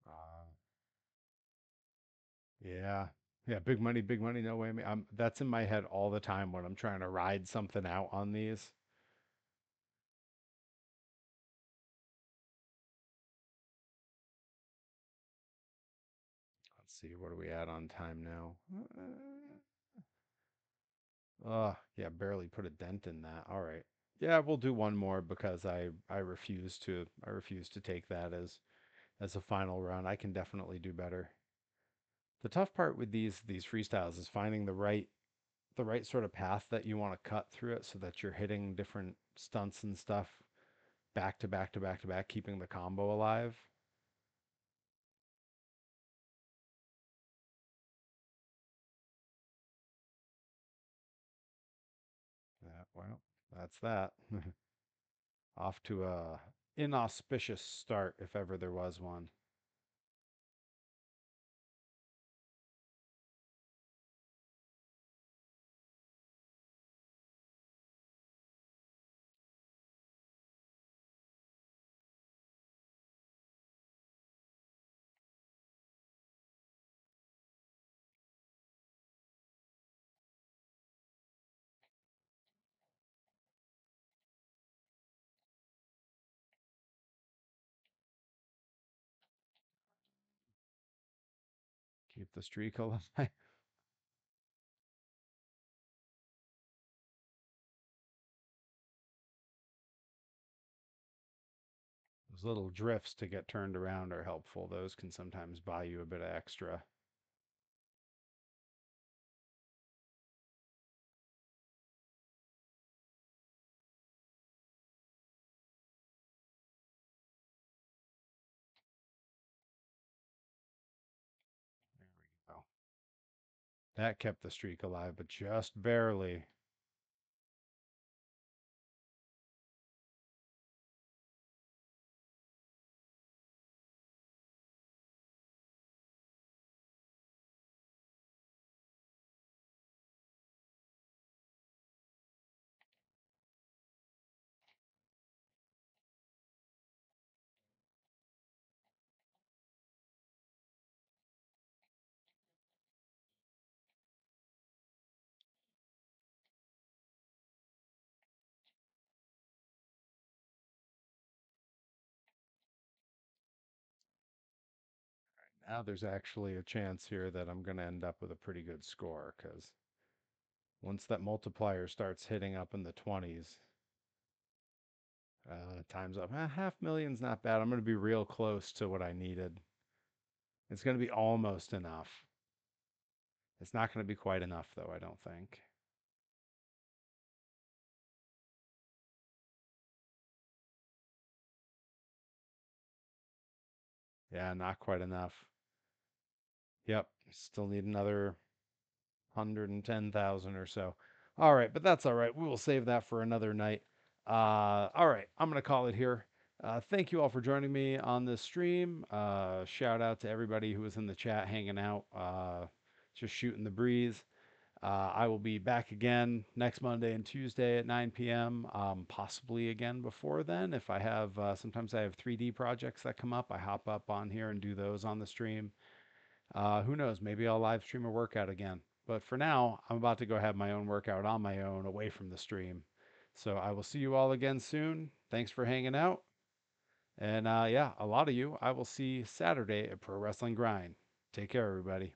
Speaker 2: Uh, yeah. Yeah, big money, no way. That's in my head all the time when I'm trying to ride something out on these. Let's see, what are we at on time now? Yeah, barely put a dent in that. All right. Yeah, we'll do one more because I refuse to take that as a final run. I can definitely do better. The tough part with these freestyles is finding the right sort of path that you want to cut through it so that you're hitting different stunts and stuff back to back to back to back, keeping the combo alive. Well, that's that. Off to a inauspicious start if ever there was one. Keep the streak alive. Those little drifts to get turned around are helpful. Those can sometimes buy you a bit of extra. There we go. That kept the streak alive, but just barely. Now there's actually a chance here that I'm going to end up with a pretty good score because once that multiplier starts hitting up in the 20s, time's up. Half million's not bad. I'm going to be real close to what I needed. It's going to be almost enough. It's not going to be quite enough, though, I don't think. Yeah, not quite enough. Yep, still need another 110,000 or so. All right, but that's all right. We will save that for another night. All right, I'm going to call it here. Thank you all for joining me on this stream. Shout out to everybody who was in the chat hanging out, just shooting the breeze. I will be back again next Monday and Tuesday at 9 p.m. Possibly again before then. If I have, sometimes I have 3D projects that come up. I hop up on here and do those on the stream. Who knows? Maybe I'll live stream a workout again. But for now, I'm about to go have my own workout on my own away from the stream. So I will see you all again soon. Thanks for hanging out. And yeah, a lot of you I will see Saturday at Pro Wrestling Grind. Take care, everybody.